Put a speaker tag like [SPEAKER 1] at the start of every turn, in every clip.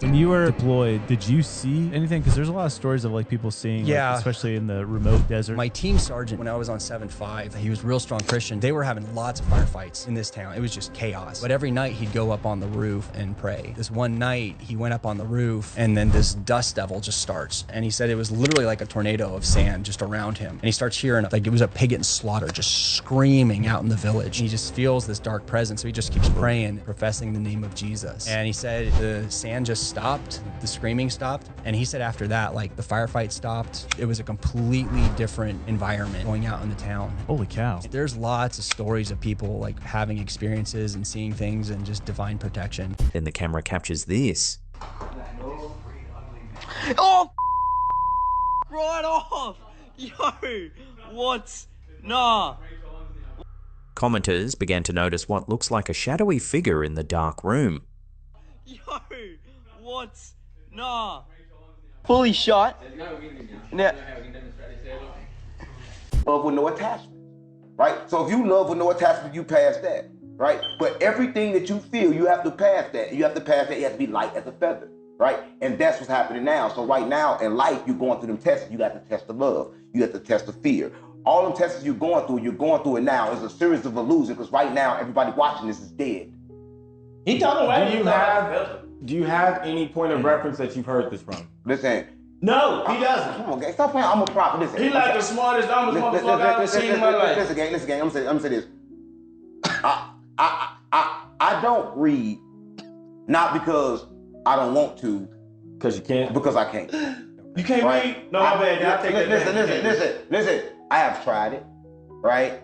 [SPEAKER 1] When you were deployed, did you see anything? Because there's a lot of stories of like people seeing, like, especially in the remote desert.
[SPEAKER 2] My team sergeant, when I was on 7-5, he was a real strong Christian. They were having lots of firefights in this town. It was just chaos. But every night he'd go up on the roof and pray. This one night he went up on the roof and then this dust devil just starts. And he said it was literally like a tornado of sand just around him. And he starts hearing like it was a pig getting slaughtered, just screaming out in the village. And he just feels this dark presence. So he just keeps praying, professing the name of Jesus. And he said the sand just stopped, the screaming stopped. And he said after that, like the firefight stopped. It was a completely different environment going out in the town.
[SPEAKER 1] Holy cow.
[SPEAKER 2] There's lots of stories of people like having experiences and seeing things and just divine protection.
[SPEAKER 3] Then the camera captures this.
[SPEAKER 4] Oh, right off! Yo, what? Nah.
[SPEAKER 3] Commenters began to notice what looks like a shadowy figure in the dark room.
[SPEAKER 4] Yo, what? Nah. Fully shot. Now.
[SPEAKER 5] Love with no attachment, right? So if you love with no attachment, you pass that, right? But everything that you feel, you have to pass that. You have to pass that. You have to be light as a feather, right? And that's what's happening now. So right now in life, you're going through them tests. You got to test the love. You got to test the fear. All them tests you're going through it now. It's a series of illusions because right now, everybody watching this is dead.
[SPEAKER 6] He told him, do you have any point of reference that you've heard this from?
[SPEAKER 5] Listen.
[SPEAKER 6] No, he doesn't.
[SPEAKER 5] Come on, gang. Stop playing. I'm a prophet. Listen.
[SPEAKER 6] He like the smartest, dumbest motherfucker I've ever seen in my life.
[SPEAKER 5] Listen, gang. I'm gonna say this. I don't read, not because I don't want to.
[SPEAKER 6] Because you can't?
[SPEAKER 5] Because I can't.
[SPEAKER 6] You can't read? No, my bad. I'll take that.
[SPEAKER 5] Listen. I have tried it, right?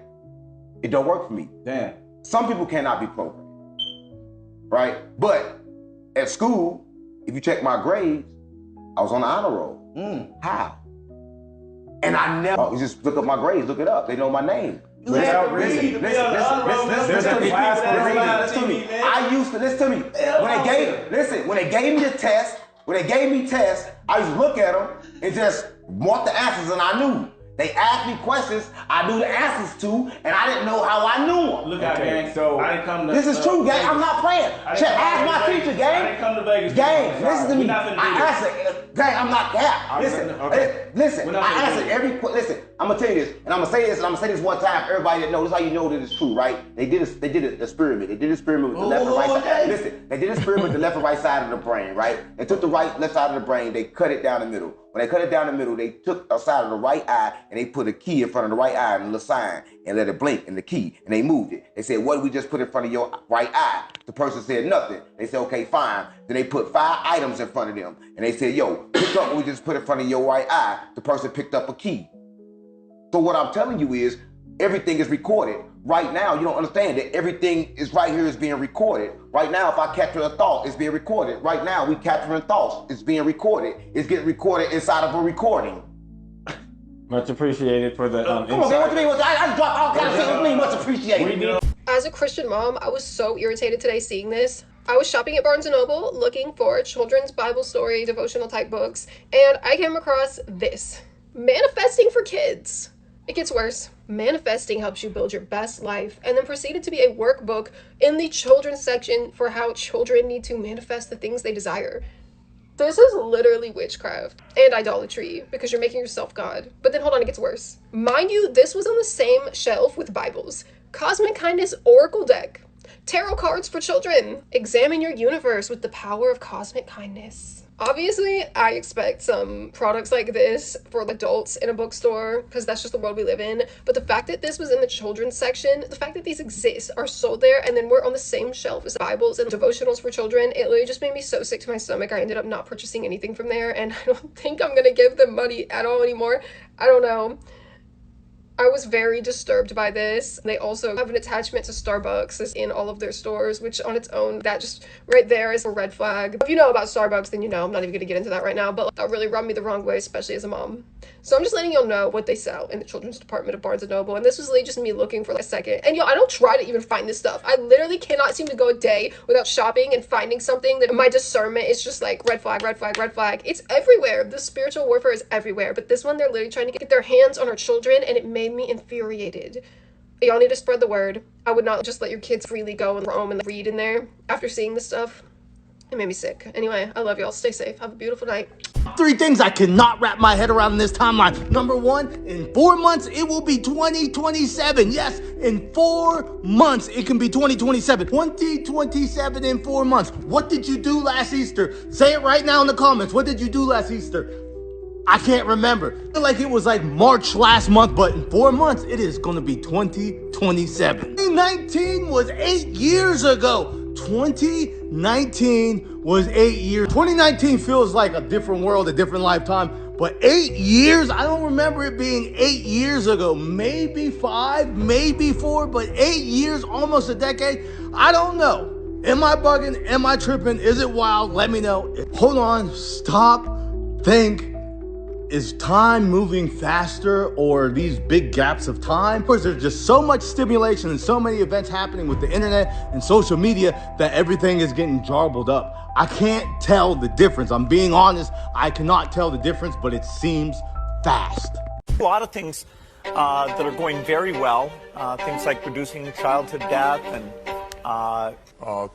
[SPEAKER 5] It don't work for me.
[SPEAKER 6] Damn.
[SPEAKER 5] Some people cannot be programmed, right? But at school, if you check my grades, I was on the honor roll. How? And I never, you just look up my grades, look it up. They know my name.
[SPEAKER 6] Listen to me.
[SPEAKER 5] I used to, listen to me. When they gave me the test, I used to look at them and just mark the answers and I knew. They asked me questions I knew the answers to, and I didn't know how I knew them.
[SPEAKER 6] Look out, gang. So I didn't come to
[SPEAKER 5] this is true, gang. I'm not playing. Ask my teacher, gang.
[SPEAKER 6] I didn't come to Vegas.
[SPEAKER 5] Gang, listen to me. I answered, gang, I'm not that. Listen, I answered every question. Listen, I'm gonna tell you this, and I'm gonna say this, and I'm gonna say this one time. Everybody that knows, this is how you know that it's true, right? They did an experiment. They did an experiment with the left and right side. Listen, they did an experiment with the left and right side of the brain, right? They took the left side of the brain, they cut it down the middle. When they cut it down the middle, they took a side of the right eye and they put a key in front of the right eye and a little sign and let it blink in the key, and they moved it. They said, what did we just put in front of your right eye? The person said nothing. They said, okay, fine. Then they put 5 items in front of them and they said, yo, pick up what we just put in front of your right eye. The person picked up a key. So what I'm telling you is everything is recorded. Right now, you don't understand that everything is right here is being recorded. Right now, if I capture a thought, it's being recorded. Right now, we capturing thoughts. It's being recorded. It's getting recorded inside of a recording.
[SPEAKER 6] Much appreciated for the
[SPEAKER 5] Come on, man, what you mean? I dropped all kinds of shit. What you mean, much appreciated?
[SPEAKER 7] As a Christian mom, I was so irritated today seeing this. I was shopping at Barnes & Noble looking for children's Bible story, devotional type books, and I came across this. Manifesting for Kids. It gets worse. Manifesting helps you build your best life, and then proceeded to be a workbook in the children's section for how children need to manifest the things they desire. This is literally witchcraft and idolatry because you're making yourself God. But then hold on, it gets worse. Mind you, this was on the same shelf with Bibles. Cosmic Kindness Oracle Deck. Tarot cards for children. Examine your universe with the power of cosmic kindness. Obviously, I expect some products like this for adults in a bookstore because that's just the world we live in. But the fact that this was in the children's section, the fact that these exist, are sold there, and then we're on the same shelf as Bibles and devotionals for children, it literally just made me so sick to my stomach. I ended up not purchasing anything from there, and I don't think I'm gonna give them money at all anymore. I don't know. I was very disturbed by this. They also have an attachment to Starbucks in all of their stores, which on its own, that just right there is a red flag. If you know about Starbucks, then you know. I'm not even gonna get into that right now, but that really rubbed me the wrong way, especially as a mom. So I'm just letting y'all know what they sell in the children's department of Barnes & Noble, and this was literally just me looking for like a second. And I don't try to even find this stuff. I literally cannot seem to go a day without shopping and finding something that my discernment is just like red flag, red flag, red flag. It's everywhere. The spiritual warfare is everywhere, but this one, they're literally trying to get their hands on our children, and it made me infuriated. Y'all need to spread the word. I would not just let your kids freely go and roam and read in there after seeing this stuff. It made me sick. Anyway, I love y'all. Stay safe. Have a beautiful night.
[SPEAKER 8] 3 things I cannot wrap my head around in this timeline. Number 1, in 4 months, it will be 2027. Yes, in 4 months, it can be 2027. 2027 in 4 months. What did you do last Easter? Say it right now in the comments. What did you do last Easter? I can't remember. I feel like it was like March last month, but in 4 months, it is gonna be 2027. 2019 was 8 years ago. 2019 was 8 years. 2019 feels like a different world, a different lifetime, but 8 years? I don't remember it being 8 years ago. Maybe 5, maybe 4, but 8 years, almost a decade. I don't know. Am I bugging? Am I tripping? Is it wild? Let me know. Hold on, stop, think. Is time moving faster, or these big gaps of time? Or is there just so much stimulation and so many events happening with the internet and social media that everything is getting jarbled up? I can't tell the difference. I'm being honest. I cannot tell the difference, but it seems fast.
[SPEAKER 9] A lot of things that are going very well. Things like reducing childhood death and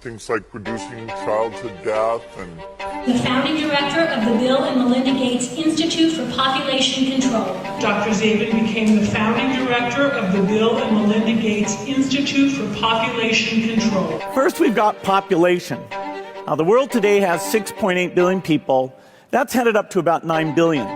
[SPEAKER 10] things like reducing childhood death and
[SPEAKER 11] the founding director of the Bill and Melinda Gates Institute for Population Control.
[SPEAKER 12] Dr. Zabin became the founding director of the Bill and Melinda Gates Institute for Population Control.
[SPEAKER 9] First, we've got population. The world today has 6.8 billion people. That's headed up to about 9 billion.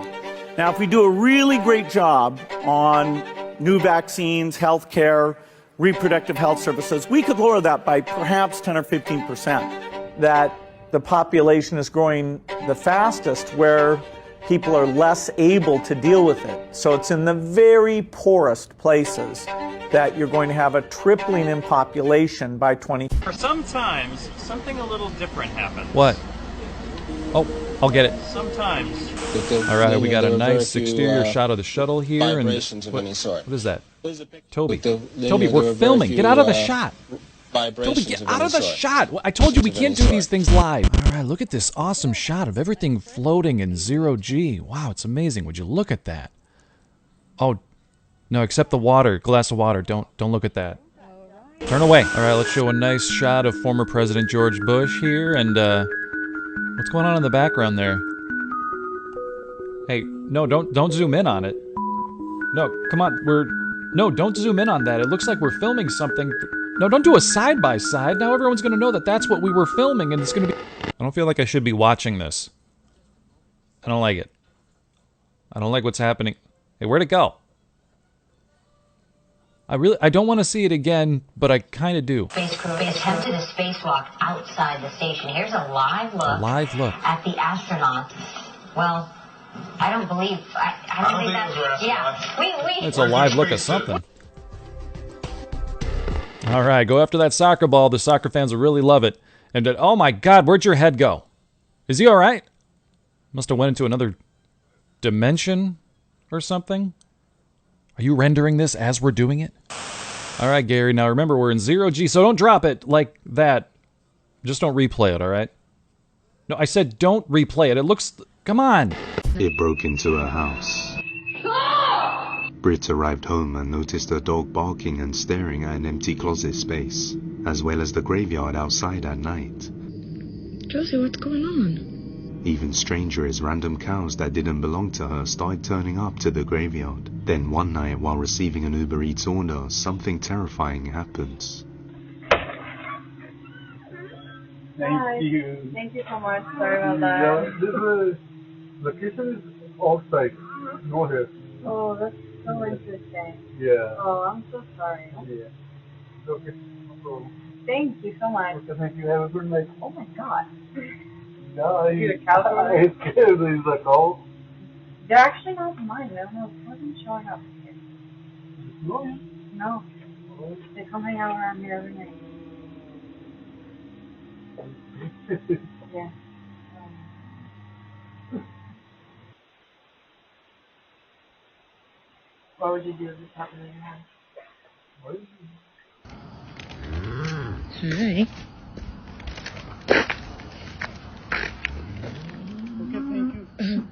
[SPEAKER 9] Now, if we do a really great job on new vaccines, healthcare, reproductive health services, we could lower that by perhaps 10 or 15%. That the population is growing the fastest where people are less able to deal with it. So it's in the very poorest places that you're going to have a tripling in population by 20.
[SPEAKER 13] For sometimes, something a little different happens.
[SPEAKER 14] What? Oh, I'll get it.
[SPEAKER 13] Sometimes.
[SPEAKER 14] All right, we got a nice exterior shot of the shuttle here.
[SPEAKER 15] Vibrations of any sort.
[SPEAKER 14] What is that? Toby. Toby, we're filming. Get out of the shot. Toby, get out of the shot. I told you we can't do these things live. All right, look at this awesome shot of everything floating in 0G. Wow, it's amazing. Would you look at that? Oh, no, except the water. Glass of water. Don't look at that. Turn away. All right, let's show a nice shot of former President George Bush here. And what's going on in the background there? Hey, no, don't zoom in on it. No, come on, no, don't zoom in on that. It looks like we're filming something. No, don't do a side-by-side. Now everyone's gonna know that that's what we were filming, and it's gonna be... I don't feel like I should be watching this. I don't like it. I don't like what's happening. Hey, where'd it go? I don't want to see it again, but I kind of do.
[SPEAKER 16] Space crew attempted a spacewalk outside the station. Here's a live look.
[SPEAKER 14] A live look.
[SPEAKER 16] At the astronauts. Well, I don't believe. I don't think that's. Yeah,
[SPEAKER 14] it's a live look at something. All right, go after that soccer ball. The soccer fans will really love it. And oh my God, where'd your head go? Is he all right? Must have went into another dimension or something. Are you rendering this as we're doing it? All right, Gary. Now remember, we're in 0G, so don't drop it like that. Just don't replay it, all right? No, I said don't replay it. It looks... Come on.
[SPEAKER 17] It broke into her house. Britt arrived home and noticed her dog barking and staring at an empty closet space, as well as the graveyard outside at night.
[SPEAKER 18] Josie, what's going on?
[SPEAKER 17] Even stranger is random cows that didn't belong to her started turning up to the graveyard. Then one night, while receiving an Uber Eats order, something terrifying happens.
[SPEAKER 19] Thank you. Thank you so much. Sorry about that.
[SPEAKER 20] Yeah, the kitchen is off-site. Go ahead.
[SPEAKER 19] Oh, that's so interesting.
[SPEAKER 20] Yeah.
[SPEAKER 19] Oh, I'm so sorry.
[SPEAKER 20] Yeah. Okay. No problem.
[SPEAKER 19] Thank you so much.
[SPEAKER 20] Okay, thank you. Have a good night.
[SPEAKER 19] Oh my God.
[SPEAKER 20] No,
[SPEAKER 19] He's a cow.
[SPEAKER 20] He's scared. He's like, oh.
[SPEAKER 19] They're actually not mine. I don't know. It wasn't showing up here.
[SPEAKER 20] No.
[SPEAKER 19] No. They come hang out around here every night. Yeah. What would you do if this happened in your house?
[SPEAKER 18] Hi.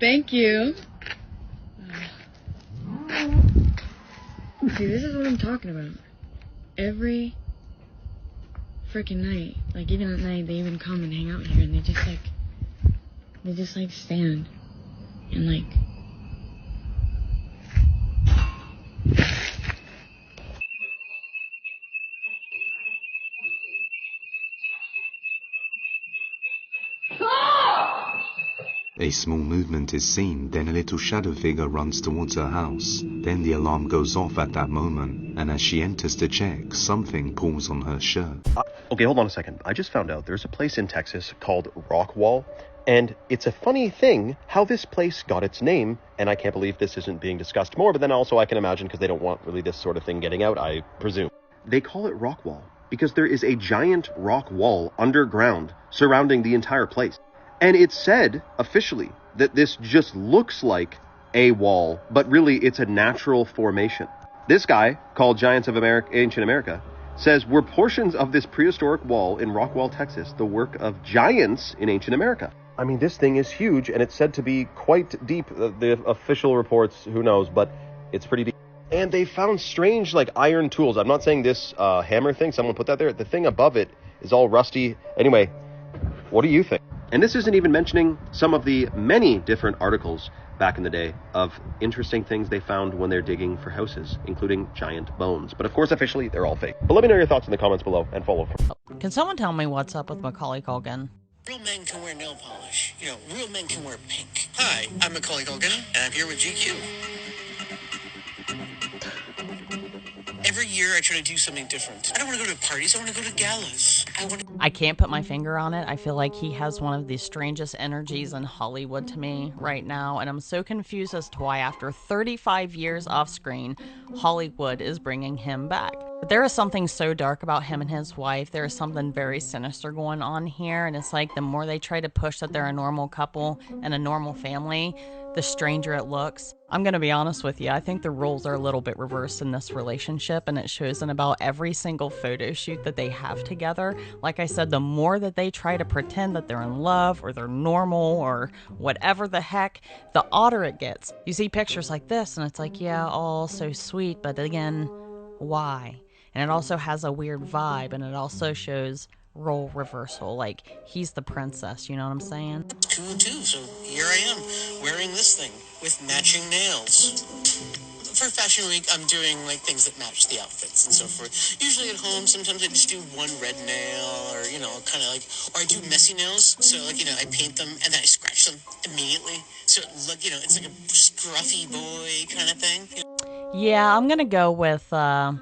[SPEAKER 18] Thank you. See, this is what I'm talking about. Every freaking night. Like, even at night, they even come and hang out here, and they just stand and like.
[SPEAKER 17] A small movement is seen, then a little shadow figure runs towards her house. Then the alarm goes off at that moment, and as she enters to check, something pulls on her shirt.
[SPEAKER 15] Okay, hold on a second. I just found out there's a place in Texas called Rockwall, and it's a funny thing how this place got its name, and I can't believe this isn't being discussed more, but then also I can imagine because they don't want really this sort of thing getting out, I presume. They call it Rockwall because there is a giant rock wall underground surrounding the entire place. And it's said, officially, that this just looks like a wall, but really it's a natural formation. This guy, called Giants of Ancient America, says were portions of this prehistoric wall in Rockwall, Texas, the work of giants in ancient America. I mean, this thing is huge, and it's said to be quite deep. The official reports, who knows, but it's pretty deep. And they found strange, like, iron tools. I'm not saying this hammer thing, someone put that there. The thing above it is all rusty. Anyway, what do you think? And this isn't even mentioning some of the many different articles back in the day of interesting things they found when they're digging for houses, including giant bones. But of course, officially, they're all fake. But let me know your thoughts in the comments below and follow.
[SPEAKER 21] Can someone tell me what's up with Macaulay Culkin?
[SPEAKER 22] Real men can wear nail polish. You know, real men can wear pink. Hi, I'm Macaulay Culkin, and I'm here with GQ. Every year I try to do something different. I don't want to go to parties, I want to go to galas.
[SPEAKER 21] I can't put my finger on it. I feel like he has one of the strangest energies in Hollywood to me right now, and I'm so confused as to why after 35 years off screen, Hollywood is bringing him back. But there is something so dark about him and his wife. There is something very sinister going on here, and it's like the more they try to push that they're a normal couple and a normal family, the stranger it looks. I'm gonna be honest with you, I think the roles are a little bit reversed in this relationship, and it shows in about every single photo shoot that they have together. Like I said, the more that they try to pretend that they're in love or they're normal or whatever the heck, the odder it gets. You see pictures like this and it's like, yeah, all so sweet, but again, why? And it also has a weird vibe, and it also shows role reversal, like he's the princess, you know what I'm saying?
[SPEAKER 22] It's cool too, so here I am, wearing this thing with matching nails. For Fashion Week, I'm doing like things that match the outfits and so forth. Usually at home, sometimes I just do one red nail, or you know, kind of like, or I do messy nails. So like, you know, I paint them and then I scratch them immediately. So it look, you know, it's like a scruffy boy kind of thing. You know?
[SPEAKER 21] Yeah, I'm gonna go with,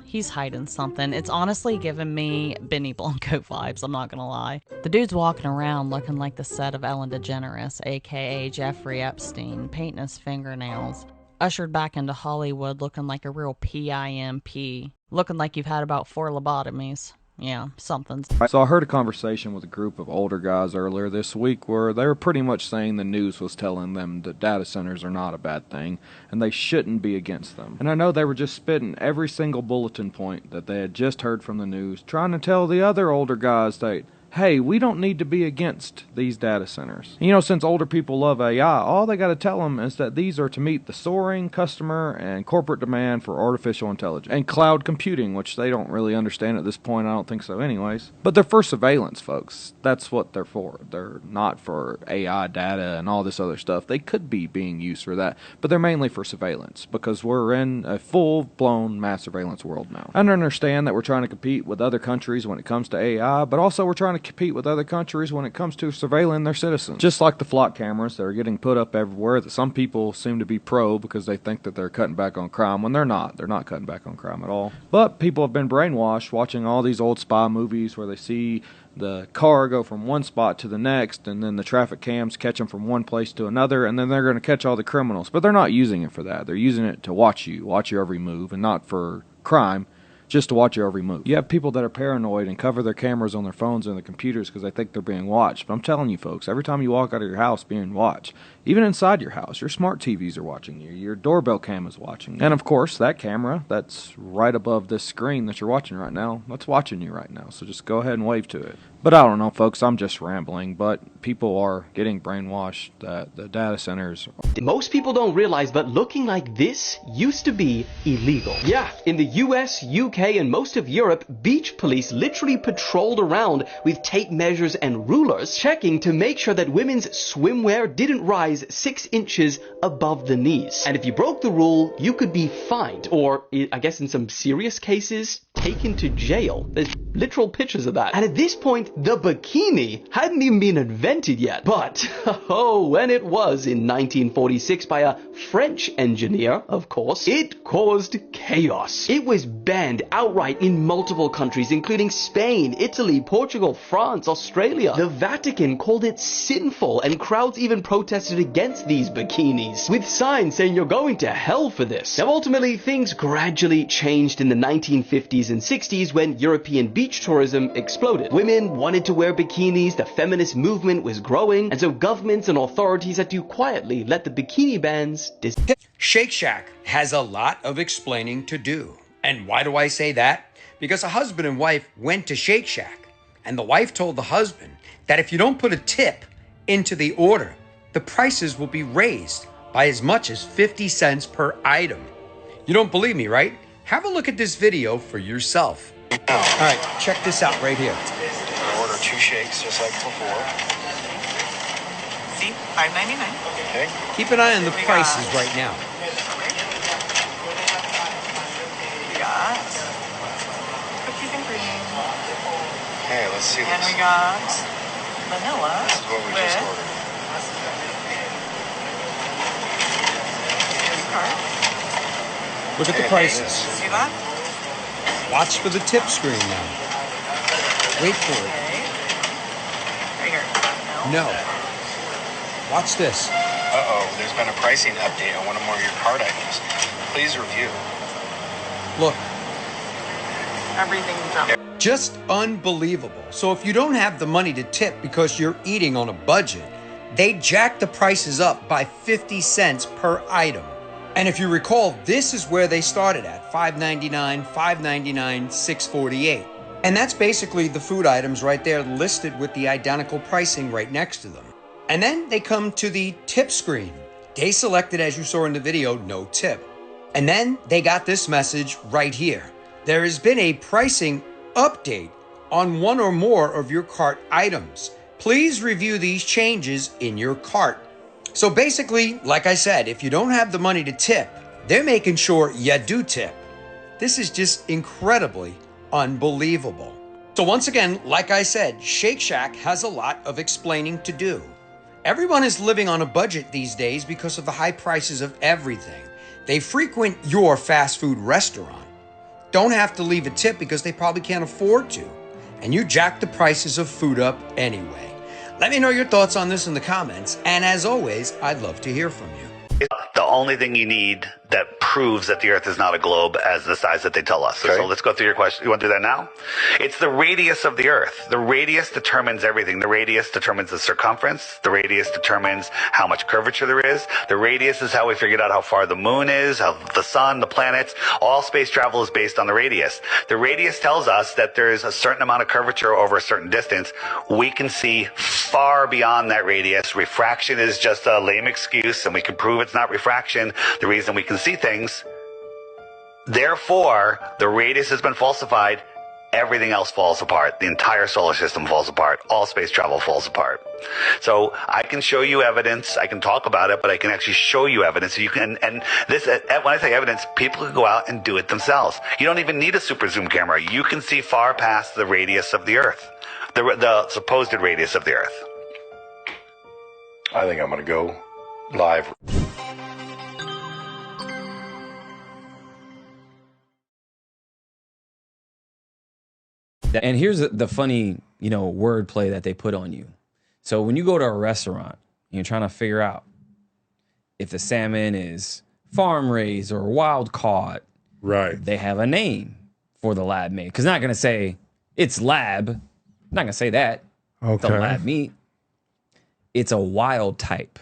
[SPEAKER 21] he's hiding something. It's honestly giving me Benny Blanco vibes, I'm not gonna lie. The dude's walking around looking like the set of Ellen DeGeneres, aka Jeffrey Epstein, painting his fingernails. Ushered back into Hollywood looking like a real PIMP. Looking like you've had about 4 lobotomies. Yeah, something's...
[SPEAKER 23] So I heard a conversation with a group of older guys earlier this week where they were pretty much saying the news was telling them that data centers are not a bad thing and they shouldn't be against them. And I know they were just spitting every single bulletin point that they had just heard from the news, trying to tell the other older guys that, hey, we don't need to be against these data centers. You know, since older people love AI, all they got to tell them is that these are to meet the soaring customer and corporate demand for artificial intelligence and cloud computing, which they don't really understand at this point. I don't think so anyways. But they're for surveillance, folks. That's what they're for. They're not for AI data and all this other stuff. They could be being used for that, but they're mainly for surveillance because we're in a full-blown mass surveillance world now. I understand that we're trying to compete with other countries when it comes to AI, but also we're trying to compete with other countries when it comes to surveilling their citizens. Just like the flock cameras that are getting put up everywhere that some people seem to be pro because they think that they're cutting back on crime when they're not. They're not cutting back on crime at all. But people have been brainwashed watching all these old spy movies where they see the car go from one spot to the next and then the traffic cams catch them from one place to another and then they're going to catch all the criminals. But they're not using it for that. They're using it to watch your every move and not for crime. Just to watch your every move. You have people that are paranoid and cover their cameras on their phones and their computers because they think they're being watched. But I'm telling you folks, every time you walk out of your house being watched, Even inside your house, your smart TVs are watching you, your doorbell cam is watching you. And of course, that camera that's right above this screen that you're watching right now, that's watching you right now. So just go ahead and wave to it. But I don't know, folks, I'm just rambling, but people are getting brainwashed that the data centers...
[SPEAKER 15] Most people don't realize, but looking like this used to be illegal. Yeah, in the US, UK, and most of Europe, beach police literally patrolled around with tape measures and rulers, checking to make sure that women's swimwear didn't rise 6 inches above the knees. And if you broke the rule, you could be fined, or, I guess in some serious cases, taken to jail. There's literal pictures of that. And at this point, the bikini hadn't even been invented yet. But, oh, when it was in 1946 by a French engineer, of course, it caused chaos. It was banned outright in multiple countries, including Spain, Italy, Portugal, France, Australia. The Vatican called it sinful, and crowds even protested against these bikinis, with signs saying you're going to hell for this. Now, ultimately, things gradually changed in the 1950s and 60s when European beach tourism exploded. Women wanted to wear bikinis, the feminist movement was growing, and so governments and authorities had to quietly let the bikini bans disappear.
[SPEAKER 1] Shake Shack has a lot of explaining to do. And why do I say that? Because a husband and wife went to Shake Shack, and the wife told the husband that if you don't put a tip into the order, the prices will be raised by as much as 50 cents per item. You don't believe me, right? Have a look at this video for yourself. All right, check this out right here.
[SPEAKER 2] Order 2 shakes just like before.
[SPEAKER 1] See,
[SPEAKER 2] $5.99. Okay.
[SPEAKER 1] Keep an eye on the prices right now.
[SPEAKER 2] We got cookies and cream. Hey, let's see
[SPEAKER 3] And
[SPEAKER 2] this.
[SPEAKER 3] we got vanilla.
[SPEAKER 2] This is what we just ordered.
[SPEAKER 1] Look at the prices.
[SPEAKER 3] See that?
[SPEAKER 1] Watch for the tip screen now. Wait for it.
[SPEAKER 3] Right here.
[SPEAKER 1] No. Watch this.
[SPEAKER 2] Uh-oh, there's been a pricing update on one or more of your card items. Please review.
[SPEAKER 1] Look.
[SPEAKER 3] Everything jumped.
[SPEAKER 1] Just unbelievable. So if you don't have the money to tip because you're eating on a budget, they jack the prices up by 50 cents per item. And if you recall, this is where they started at, $5.99, $5.99, $6.48. And that's basically the food items right there listed with the identical pricing right next to them. And then they come to the tip screen. They selected, as you saw in the video, no tip. And then they got this message right here. There has been a pricing update on one or more of your cart items. Please review these changes in your cart. So basically, like I said, if you don't have the money to tip, they're making sure you do tip. This is just incredibly unbelievable. So once again, like I said, Shake Shack has a lot of explaining to do. Everyone is living on a budget these days because of the high prices of everything. They frequent your fast food restaurant. Don't have to leave a tip because they probably can't afford to. And you jack the prices of food up anyway. Let me know your thoughts on this in the comments. And as always, I'd love to hear from you.
[SPEAKER 24] The only thing you need that proves that the Earth is not a globe as the size that they tell us. Okay. So let's go through your question. You want to do that now? It's the radius of the Earth. The radius determines everything. The radius determines the circumference. The radius determines how much curvature there is. The radius is how we figured out how far the moon is, how the sun, the planets. All space travel is based on the radius. The radius tells us that there is a certain amount of curvature over a certain distance. We can see far beyond that radius. Refraction is just a lame excuse, and we can prove it's not refraction. The reason we can see things. Therefore, the radius has been falsified. Everything else falls apart. The entire solar system falls apart. All space travel falls apart. So I can show you evidence. I can talk about it, but I can actually show you evidence. You can, and this, when I say evidence, people can go out and do it themselves. You don't even need a super zoom camera. You can see far past the radius of the Earth, the supposed radius of the Earth.
[SPEAKER 2] I think I'm going to go live.
[SPEAKER 25] And here's the funny, wordplay that they put on you. So when you go to a restaurant, you're trying to figure out if the salmon is farm raised or wild caught.
[SPEAKER 6] Right.
[SPEAKER 25] They have a name for the lab meat. Because not going to say it's lab. Not going to say that.
[SPEAKER 6] Okay.
[SPEAKER 25] The lab meat. It's a wild type.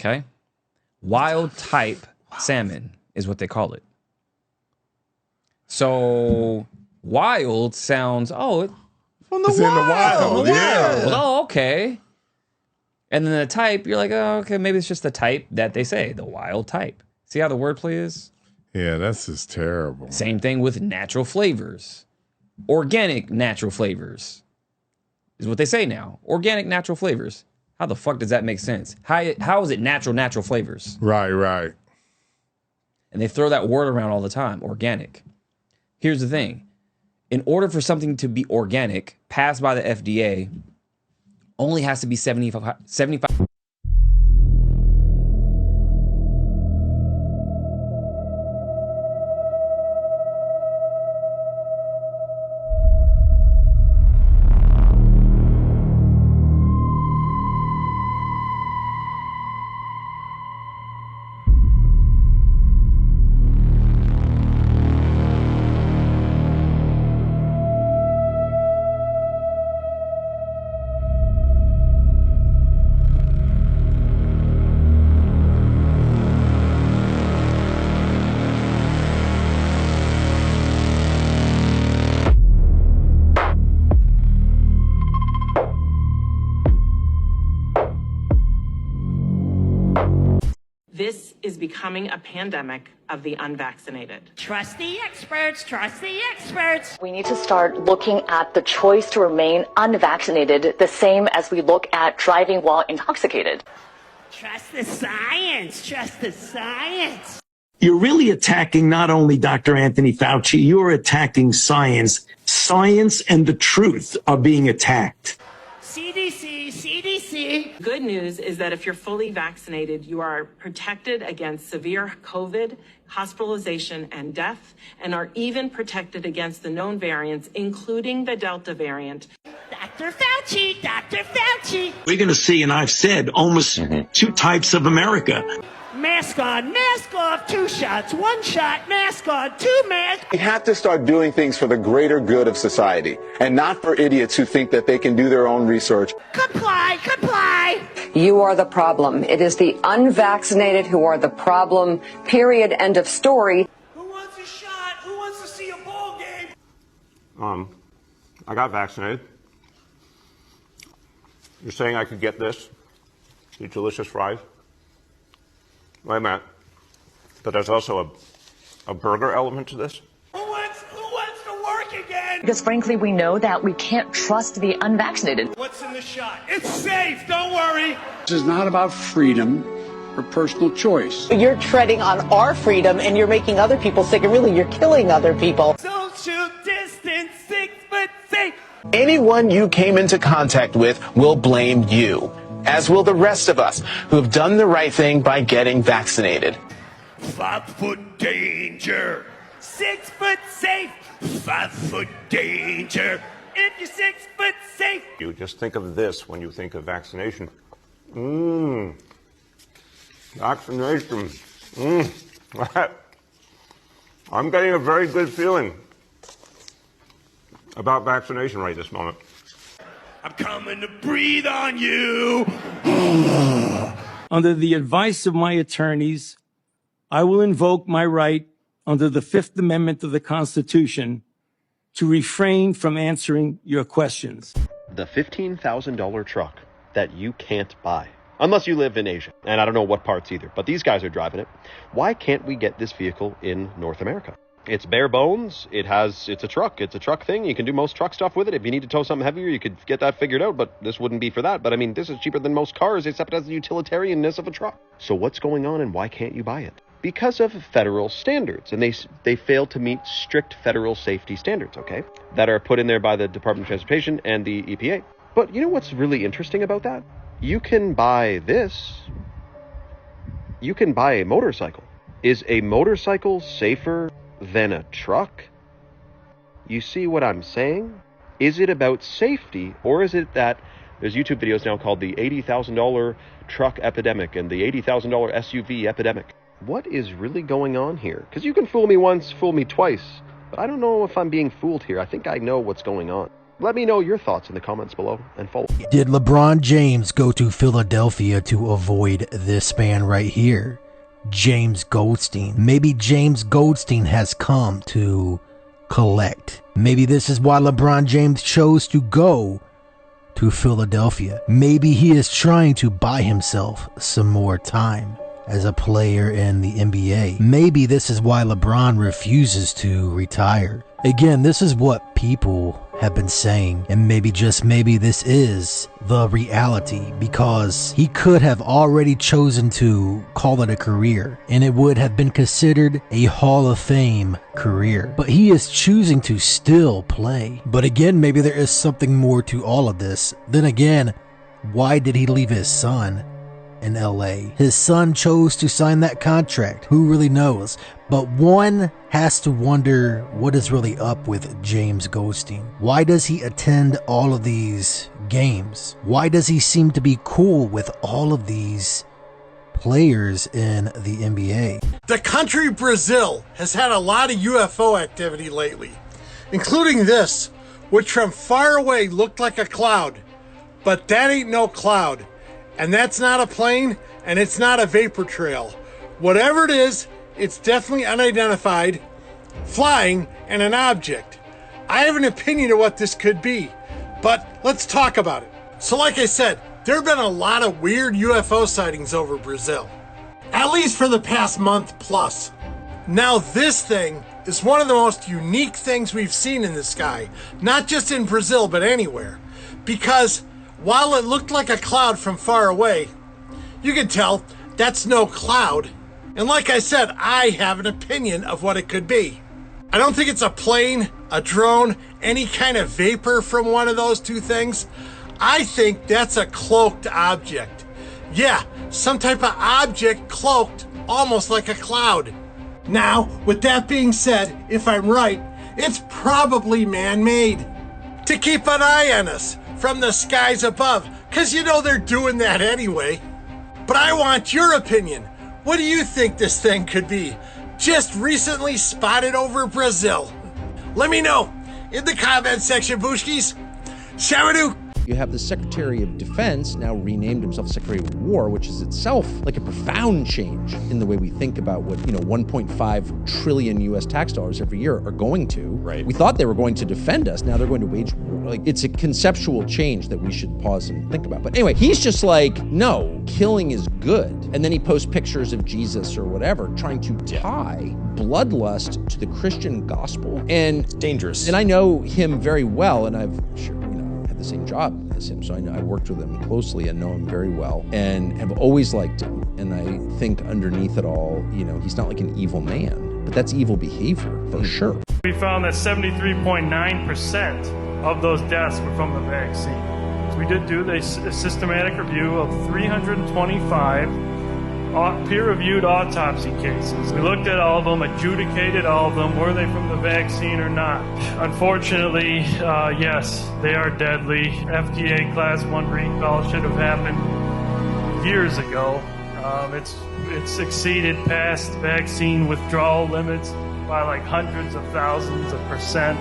[SPEAKER 25] Okay? Wild type salmon is what they call it. So wild sounds,
[SPEAKER 4] From the wild. Yeah.
[SPEAKER 25] Oh, okay. And then the type, you're like, oh, okay, maybe it's just the type that they say, the wild type. See how the wordplay is?
[SPEAKER 4] Yeah, that's just terrible.
[SPEAKER 25] Same thing with natural flavors. Organic natural flavors is what they say now. Organic natural flavors. How the fuck does that make sense? How is it natural flavors?
[SPEAKER 4] Right.
[SPEAKER 25] And they throw that word around all the time, organic. Here's the thing. In order for something to be organic, passed by the FDA, only has to be 75.
[SPEAKER 3] This is becoming a pandemic of the unvaccinated.
[SPEAKER 11] Trust the experts, trust the experts.
[SPEAKER 5] We need to start looking at the choice to remain unvaccinated the same as we look at driving while intoxicated.
[SPEAKER 11] Trust the science, trust the science.
[SPEAKER 7] You're really attacking not only Dr. Anthony Fauci, you're attacking science. Science and the truth are being attacked.
[SPEAKER 3] CDC, CDC. Good news is that if you're fully vaccinated, you are protected against severe COVID, hospitalization, and death, and are even protected against the known variants, including the Delta variant.
[SPEAKER 11] Dr. Fauci, Dr. Fauci.
[SPEAKER 7] We're going to see, and I've said, almost two types of America.
[SPEAKER 11] Mask on, mask off, 2 shots, 1 shot, mask on, 2 masks.
[SPEAKER 8] We have to start doing things for the greater good of society and not for idiots who think that they can do their own research.
[SPEAKER 11] Comply, comply.
[SPEAKER 10] You are the problem. It is the unvaccinated who are the problem. Period. End of story.
[SPEAKER 11] Who wants a shot? Who wants to see a ball game?
[SPEAKER 8] I got vaccinated. You're saying I could get this? These delicious fries? Wait a minute. But there's also a burger element to this?
[SPEAKER 11] Who wants to work again?
[SPEAKER 5] Because frankly, we know that we can't trust the unvaccinated.
[SPEAKER 11] What's in the shot? It's safe, don't worry.
[SPEAKER 26] This is not about freedom or personal choice.
[SPEAKER 27] You're treading on our freedom and you're making other people sick, and really you're killing other people.
[SPEAKER 11] Social distance, 6 foot safe.
[SPEAKER 8] Anyone you came into contact with will blame you, as will the rest of us who have done the right thing by getting vaccinated.
[SPEAKER 11] 5 foot danger. 6 foot safe. 5 foot danger. If you're 6 foot safe.
[SPEAKER 8] You just think of this when you think of vaccination. Vaccination. I'm getting a very good feeling about vaccination right this moment.
[SPEAKER 11] I'm coming to breathe on you.
[SPEAKER 7] Under the advice of my attorneys, I will invoke my right under the Fifth Amendment of the Constitution to refrain from answering your questions.
[SPEAKER 15] The $15,000 truck that you can't buy, unless you live in Asia. And I don't know what parts either, but these guys are driving it. Why can't we get this vehicle in North America? It's bare bones. It's a truck. It's a truck thing. You can do most truck stuff with it. If you need to tow something heavier, you could get that figured out, but this wouldn't be for that. But I mean, this is cheaper than most cars, except it has the utilitarianness of a truck. So what's going on and why can't you buy it? Because of federal standards, and they fail to meet strict federal safety standards, okay, that are put in there by the Department of Transportation and the EPA. But you know what's really interesting about that? You can buy this. You can buy a motorcycle. Is a motorcycle safer than a truck? You see what I'm saying? Is it about safety, or is it that there's YouTube videos now called the $80,000 truck epidemic and the $80,000 SUV epidemic? What is really going on here? Because you can fool me once, fool me twice, but I don't know if I'm being fooled here. I think I know what's going on. Let me know your thoughts in the comments below and follow.
[SPEAKER 9] Did LeBron James go to Philadelphia to avoid this man right here? James Goldstein. Maybe James Goldstein has come to collect. Maybe this is why LeBron James chose to go to Philadelphia. Maybe he is trying to buy himself some more time as a player in the NBA. Maybe this is why LeBron refuses to retire. Again, this is what people have been saying, and maybe, just maybe, this is the reality, because he could have already chosen to call it a career and it would have been considered a Hall of Fame career, but he is choosing to still play. But again, maybe there is something more to all of this. Then again, why did he leave his son in LA? His son chose to sign that contract. Who really knows? But one has to wonder what is really up with James Goldstein. Why does he attend all of these games? Why does he seem to be cool with all of these players in the NBA?
[SPEAKER 12] The country Brazil has had a lot of UFO activity lately, including this, which from far away looked like a cloud. But that ain't no cloud. And that's not a plane, and it's not a vapor trail. Whatever it is, it's definitely unidentified, flying, and an object. I have an opinion of what this could be, but let's talk about it. So like I said, there have been a lot of weird UFO sightings over Brazil, at least for the past month plus. Now this thing is one of the most unique things we've seen in the sky, not just in Brazil, but anywhere, because while it looked like a cloud from far away, you can tell that's no cloud. And like I said, I have an opinion of what it could be. I don't think it's a plane, a drone, any kind of vapor from one of those two things. I think that's a cloaked object. Yeah, some type of object cloaked, almost like a cloud. Now, with that being said, if I'm right, it's probably man-made to keep an eye on us from the skies above, because you know they're doing that anyway. But I want your opinion. What do you think this thing could be? Just recently spotted over Brazil. Let me know in the comment section, Booshkies. Shabadoo.
[SPEAKER 13] You have the Secretary of Defense now renamed himself Secretary of War, which is itself like a profound change in the way we think about what, 1.5 trillion US tax dollars every year are going to. Right. We thought they were going to defend us. Now they're going to wage war. Like, it's a conceptual change that we should pause and think about. But anyway, he's just like, no, killing is good. And then he posts pictures of Jesus or whatever, trying to tie bloodlust to the Christian gospel. And dangerous. And I know him very well, and I've the same job as him, so I worked with him closely and know him very well and have always liked him. And I think underneath it all, he's not like an evil man, but that's evil behavior for sure.
[SPEAKER 14] We found that 73.9% of those deaths were from the vaccine. We did do a systematic review of 325 peer-reviewed autopsy cases. We looked at all of them, adjudicated all of them, were they from the vaccine or not. Unfortunately, yes, they are deadly. FDA Class 1 recall should have happened years ago. It's exceeded past vaccine withdrawal limits by like hundreds of thousands of percent.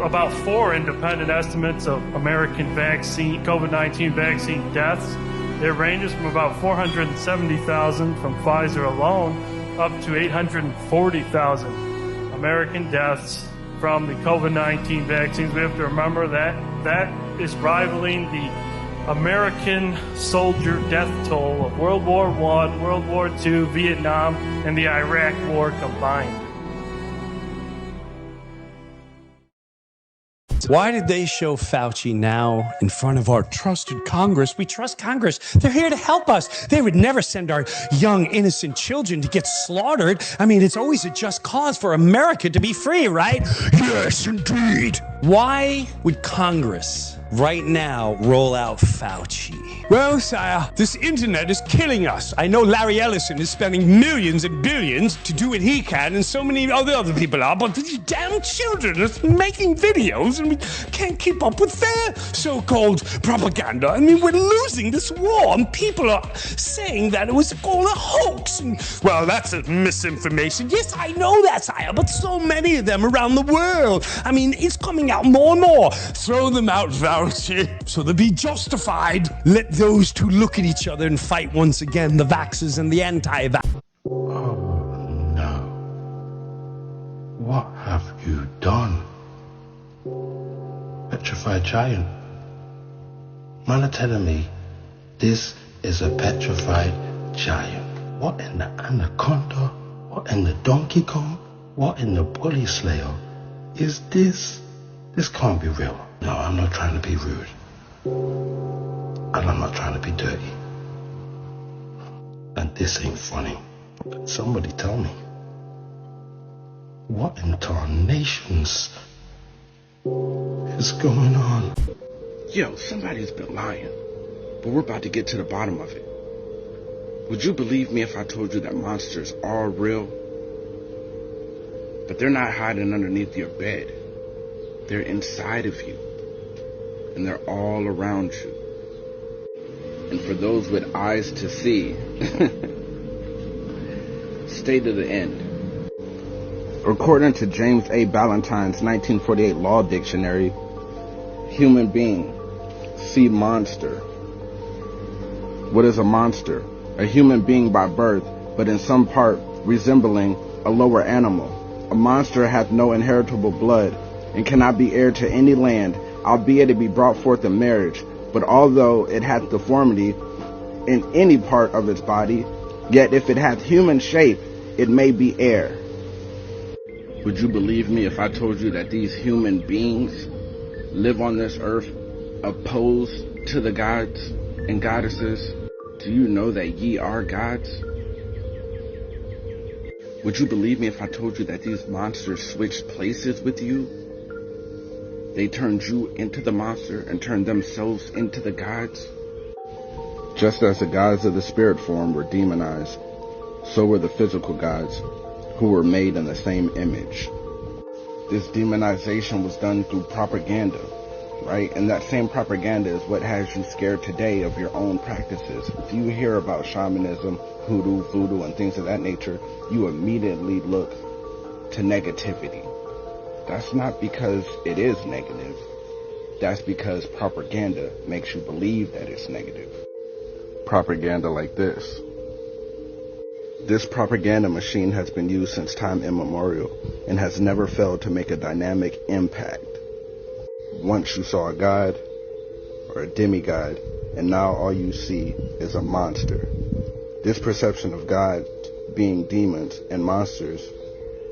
[SPEAKER 14] About 4 independent estimates of American COVID-19 vaccine deaths. It ranges from about 470,000 from Pfizer alone up to 840,000 American deaths from the COVID-19 vaccines. We have to remember that is rivaling the American soldier death toll of World War I, World War II, Vietnam, and the Iraq War combined.
[SPEAKER 16] Why did they show Fauci now in front of our trusted Congress? We trust Congress. They're here to help us. They would never send our young, innocent children to get slaughtered. I mean, it's always a just cause for America to be free, right? Yes, indeed. Why would Congress right now, roll out Fauci. Well, sire, this internet is killing us. I know Larry Ellison is spending millions and billions to do what he can, and so many other people are, but these damn children are making videos, and we can't keep up with their so-called propaganda. I mean, we're losing this war, and people are saying that it was all a hoax. And, well, that's a misinformation. Yes, I know that, sire, but so many of them around the world. I mean, it's coming out more and more. Throw them out, Fauci, so they'll be justified. Let those two look at each other and fight once again, the vaxxers and the anti-vax.
[SPEAKER 17] What have you done? Petrified giant. Man are telling me this is a petrified giant. What in the anaconda? What in the Donkey Kong? What in the bully slayer is this? This can't be real. No, I'm not trying to be rude. And I'm not trying to be dirty. And this ain't funny. Somebody tell me. What in tarnations is going on?
[SPEAKER 18] Yo, somebody's been lying. But we're about to get to the bottom of it. Would you believe me if I told you that monsters are real? But they're not hiding underneath your bed. They're inside of you. And they're all around you. And for those with eyes to see, stay to the end. According to James A. Ballantyne's 1948 Law Dictionary, human being, see monster. What is a monster? A human being by birth, but in some part resembling a lower animal. A monster hath no inheritable blood, and cannot be heir to any land, albeit it be brought forth in marriage. But although it hath deformity in any part of its body, yet if it hath human shape, it may be heir. Would you believe me if I told you that these human beings live on this earth opposed to the gods and goddesses? Do you know that ye are gods? Would you believe me if I told you that these monsters switched places with you? They turned you into the monster and turned themselves into the gods? Just as the gods of the spirit form were demonized, so were the physical gods, who were made in the same image. This demonization was done through propaganda, right? And that same propaganda is what has you scared today of your own practices. If you hear about shamanism, hoodoo, voodoo, and things of that nature, you immediately look to negativity. That's not because it is negative. That's because propaganda makes you believe that it's negative. Propaganda like this. This propaganda machine has been used since time immemorial and has never failed to make a dynamic impact. Once you saw a god or a demigod, and now all you see is a monster. This perception of God being demons and monsters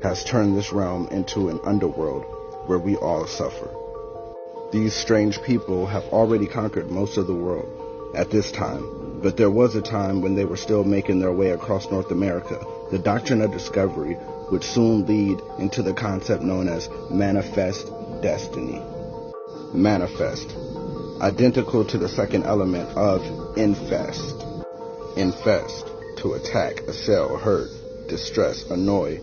[SPEAKER 18] has turned this realm into an underworld where we all suffer. These strange people have already conquered most of the world at this time, but there was a time when they were still making their way across North America. The doctrine of discovery would soon lead into the concept known as manifest destiny. Manifest, identical to the second element of infest. Infest, to attack, assail, hurt, distress, annoy,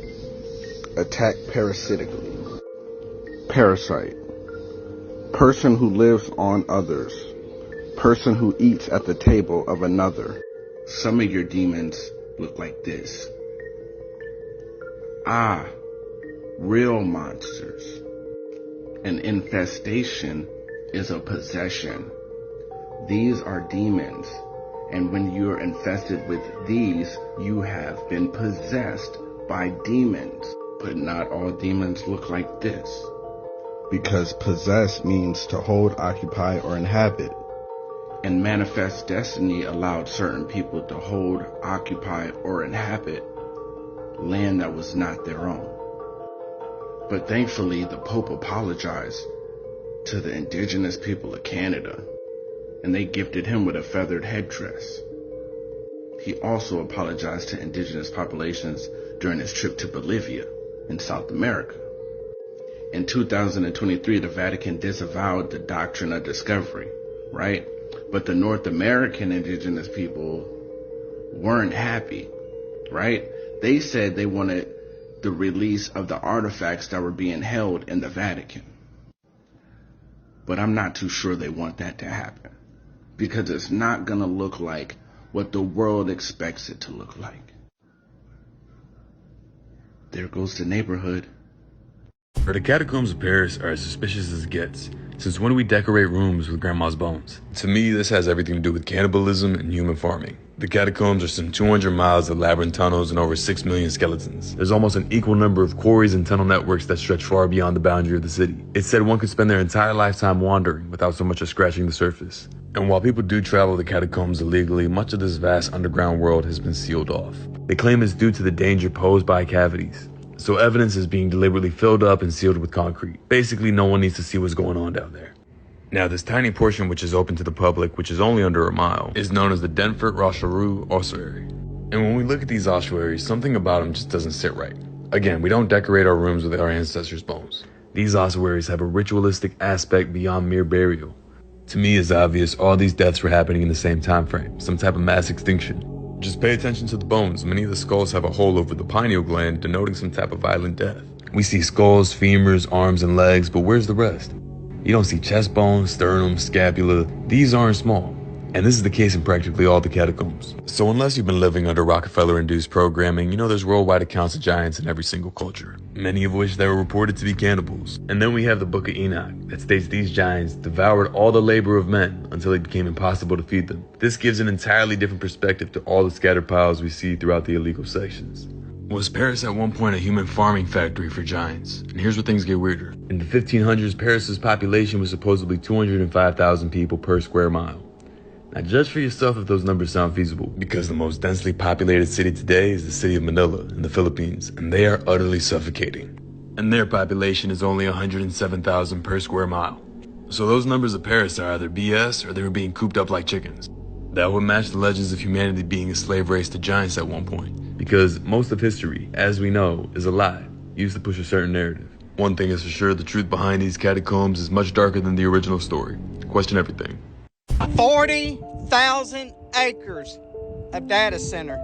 [SPEAKER 18] attack parasitically. Parasite, person who lives on others, person who eats at the table of another. Some of your demons look like this. Ah, real monsters. An infestation is a possession. These are demons, and when you're infested with these, you have been possessed by demons. But not all demons look like this. Because possess means to hold, occupy, or inhabit. And manifest destiny allowed certain people to hold, occupy, or inhabit land that was not their own. But thankfully, the Pope apologized to the indigenous people of Canada, and they gifted him with a feathered headdress. He also apologized to indigenous populations during his trip to Bolivia in South America. In 2023, the Vatican disavowed the doctrine of discovery, right? But the North American indigenous people weren't happy, right? They said they wanted the release of the artifacts that were being held in the Vatican. But I'm not too sure they want that to happen, because it's not going to look like what the world expects it to look like. There goes the neighborhood.
[SPEAKER 1] The catacombs of Paris are as suspicious as it gets. Since when do we decorate rooms with grandma's bones? To me, this has everything to do with cannibalism and human farming. The catacombs are some 200 miles of labyrinth tunnels and over 6 million skeletons. There's almost an equal number of quarries and tunnel networks that stretch far beyond the boundary of the city. It's said one could spend their entire lifetime wandering without so much as scratching the surface. And while people do travel the catacombs illegally, much of this vast underground world has been sealed off. They claim it's due to the danger posed by cavities. So evidence is being deliberately filled up and sealed with concrete. Basically, no one needs to see what's going on down there. Now, this tiny portion which is open to the public, which is only under a mile, is known as the Denfert Rochereau ossuary. And when we look at these ossuaries, something about them just doesn't sit right. Again, we don't decorate our rooms with our ancestors' bones. These ossuaries have a ritualistic aspect beyond mere burial. To me, it's obvious all these deaths were happening in the same time frame, some type of mass extinction. Just pay attention to the bones. Many of the skulls have a hole over the pineal gland, denoting some type of violent death. We see skulls, femurs, arms, and legs, but where's the rest? You don't see chest bones, sternum, scapula. These aren't small. And this is the case in practically all the catacombs. So unless you've been living under Rockefeller-induced programming, you know there's worldwide accounts of giants in every single culture, many of which that were reported to be cannibals. And then we have the Book of Enoch that states these giants devoured all the labor of men until it became impossible to feed them. This gives an entirely different perspective to all the scattered piles we see throughout the illegal sections. Was Paris at one point a human farming factory for giants? And here's where things get weirder. In the 1500s, Paris's population was supposedly 205,000 people per square mile. Now judge for yourself if those numbers sound feasible, because the most densely populated city today is the city of Manila in the Philippines, and they are utterly suffocating. And their population is only 107,000 per square mile. So those numbers of Paris are either BS or they were being cooped up like chickens. That would match the legends of humanity being a slave race to giants at one point. Because most of history, as we know, is a lie, used to push a certain narrative. One thing is for sure, the truth behind these catacombs is much darker than the original story. Question everything.
[SPEAKER 19] 40,000 acres of data center,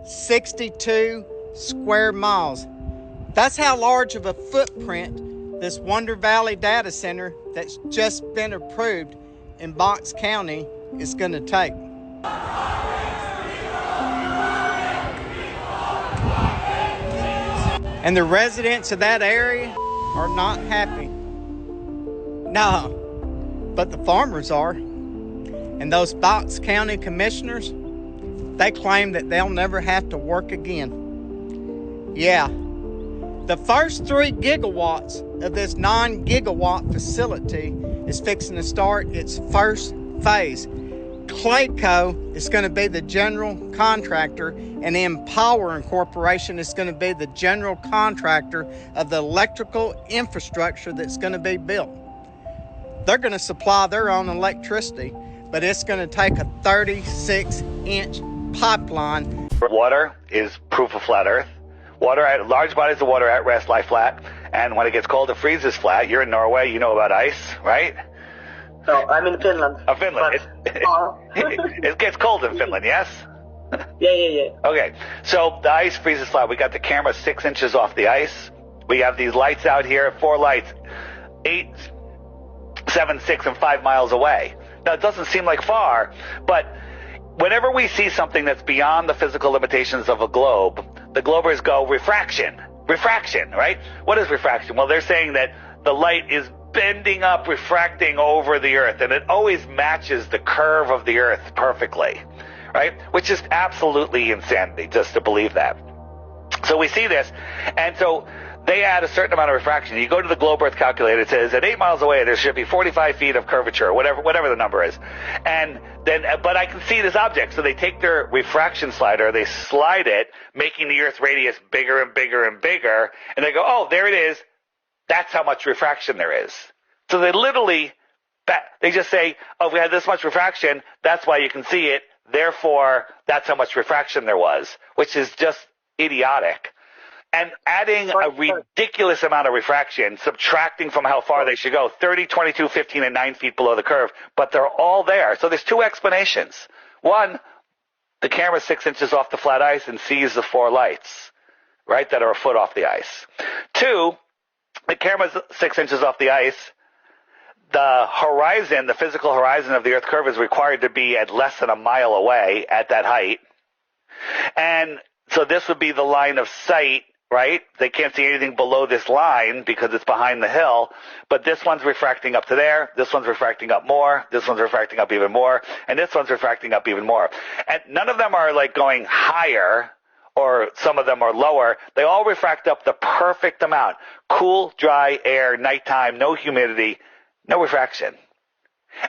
[SPEAKER 19] 62 square miles. That's how large of a footprint this Wonder Valley data center that's just been approved in Box County is going to take. And the residents of that area are not happy. No, but the farmers are. And those Box County commissioners, they claim that they'll never have to work again. Yeah, the first 3 gigawatts of this 9-gigawatt facility is fixing to start its first phase. Clayco is going to be the general contractor, and Empower Corporation is going to be the general contractor of the electrical infrastructure that's going to be built. They're going to supply their own electricity, but it's going to take a 36-inch pipeline.
[SPEAKER 20] Water is proof of flat Earth. Large bodies of water at rest lie flat, and when it gets cold, it freezes flat. You're in Norway, you know about ice, right?
[SPEAKER 21] No, I'm in Finland.
[SPEAKER 20] Finland. It gets cold in Finland, yes?
[SPEAKER 21] Yeah.
[SPEAKER 20] Okay, so the ice freezes flat. We got the camera 6 inches off the ice. We have these lights out here, 4 lights, 8, 7, 6, and 5 miles away. Now, it doesn't seem like far, but whenever we see something that's beyond the physical limitations of a globe, the globers go refraction, right? What is refraction? Well, they're saying that the light is bending up, refracting over the Earth, and it always matches the curve of the Earth perfectly, right? Which is absolutely insanity just to believe that. So we see this, and so they add a certain amount of refraction. You go to the globe Earth calculator, it says at 8 miles away there should be 45 feet of curvature, whatever the number is. And then, but I can see this object. So they take their refraction slider, they slide it, making the Earth radius bigger and bigger and bigger, and they go, oh, there it is. That's how much refraction there is. So they literally, they just say, oh, we had this much refraction, that's why you can see it, therefore that's how much refraction there was, which is just idiotic. and adding a ridiculous amount of refraction, subtracting from how far they should go, 30, 22, 15, and 9 feet below the curve, but they're all there. So there's two explanations. One, the camera's 6 inches off the flat ice and sees the 4 lights, right, that are a foot off the ice. Two, the camera's 6 inches off the ice. The horizon, the physical horizon of the Earth curve is required to be at less than a mile away at that height. And so this would be the line of sight, right? They can't see anything below this line because it's behind the hill. But this one's refracting up to there. This one's refracting up more. This one's refracting up even more. And this one's refracting up even more. And none of them are like going higher, or some of them are lower. They all refract up the perfect amount. Cool, dry air, nighttime, no humidity, no refraction.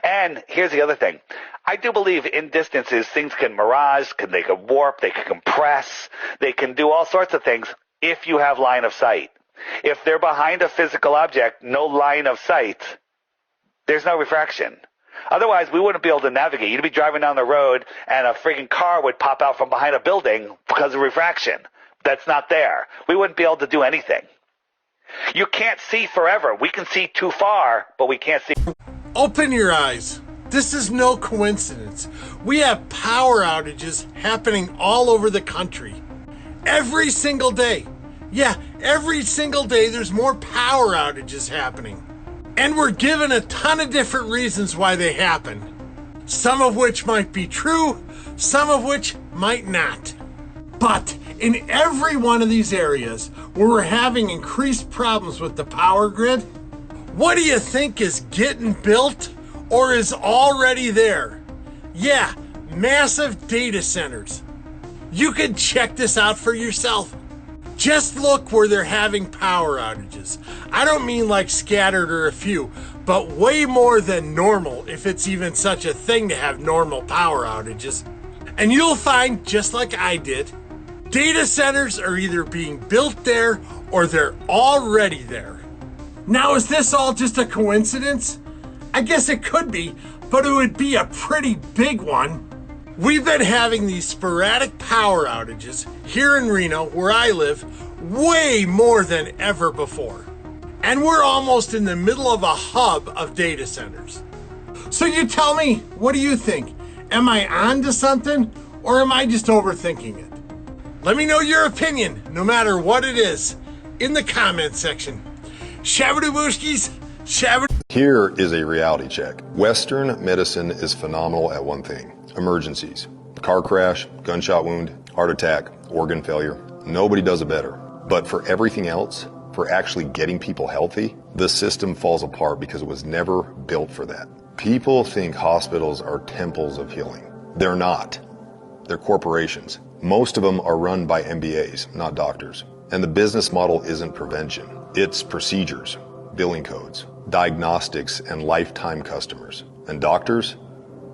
[SPEAKER 20] And here's the other thing. I do believe in distances things can mirage, they can warp, they can compress, they can do all sorts of things if you have line of sight. If they're behind a physical object, no line of sight, there's no refraction. Otherwise, we wouldn't be able to navigate. You'd be driving down the road and a friggin' car would pop out from behind a building because of refraction. That's not there. We wouldn't be able to do anything. You can't see forever. We can see too far, but we can't see.
[SPEAKER 12] Open your eyes. This is no coincidence. We have power outages happening all over the country. Every single day. Yeah, every single day there's more power outages happening. And we're given a ton of different reasons why they happen. Some of which might be true, some of which might not. But in every one of these areas where we're having increased problems with the power grid, what do you think is getting built or is already there? Yeah, massive data centers. You can check this out for yourself. Just look where they're having power outages. I don't mean like scattered or a few, but way more than normal, if it's even such a thing to have normal power outages. And you'll find, just like I did, data centers are either being built there or they're already there. Now, is this all just a coincidence? I guess it could be, but it would be a pretty big one. We've been having these sporadic power outages here in Reno, where I live, way more than ever before. And we're almost in the middle of a hub of data centers. So you tell me, what do you think? Am I on to something, or am I just overthinking it? Let me know your opinion, no matter what it is, in the comment section. Shabadoo-booshkis, shabadoo.
[SPEAKER 2] Here is a reality check. Western medicine is phenomenal at one thing: emergencies. Car crash, gunshot wound, heart attack, organ failure. Nobody does it better. But for everything else, for actually getting people healthy, the system falls apart because it was never built for that. People think hospitals are temples of healing. They're not. They're corporations. Most of them are run by MBAs, not doctors. And the business model isn't prevention. It's procedures, billing codes, diagnostics, and lifetime customers. And doctors?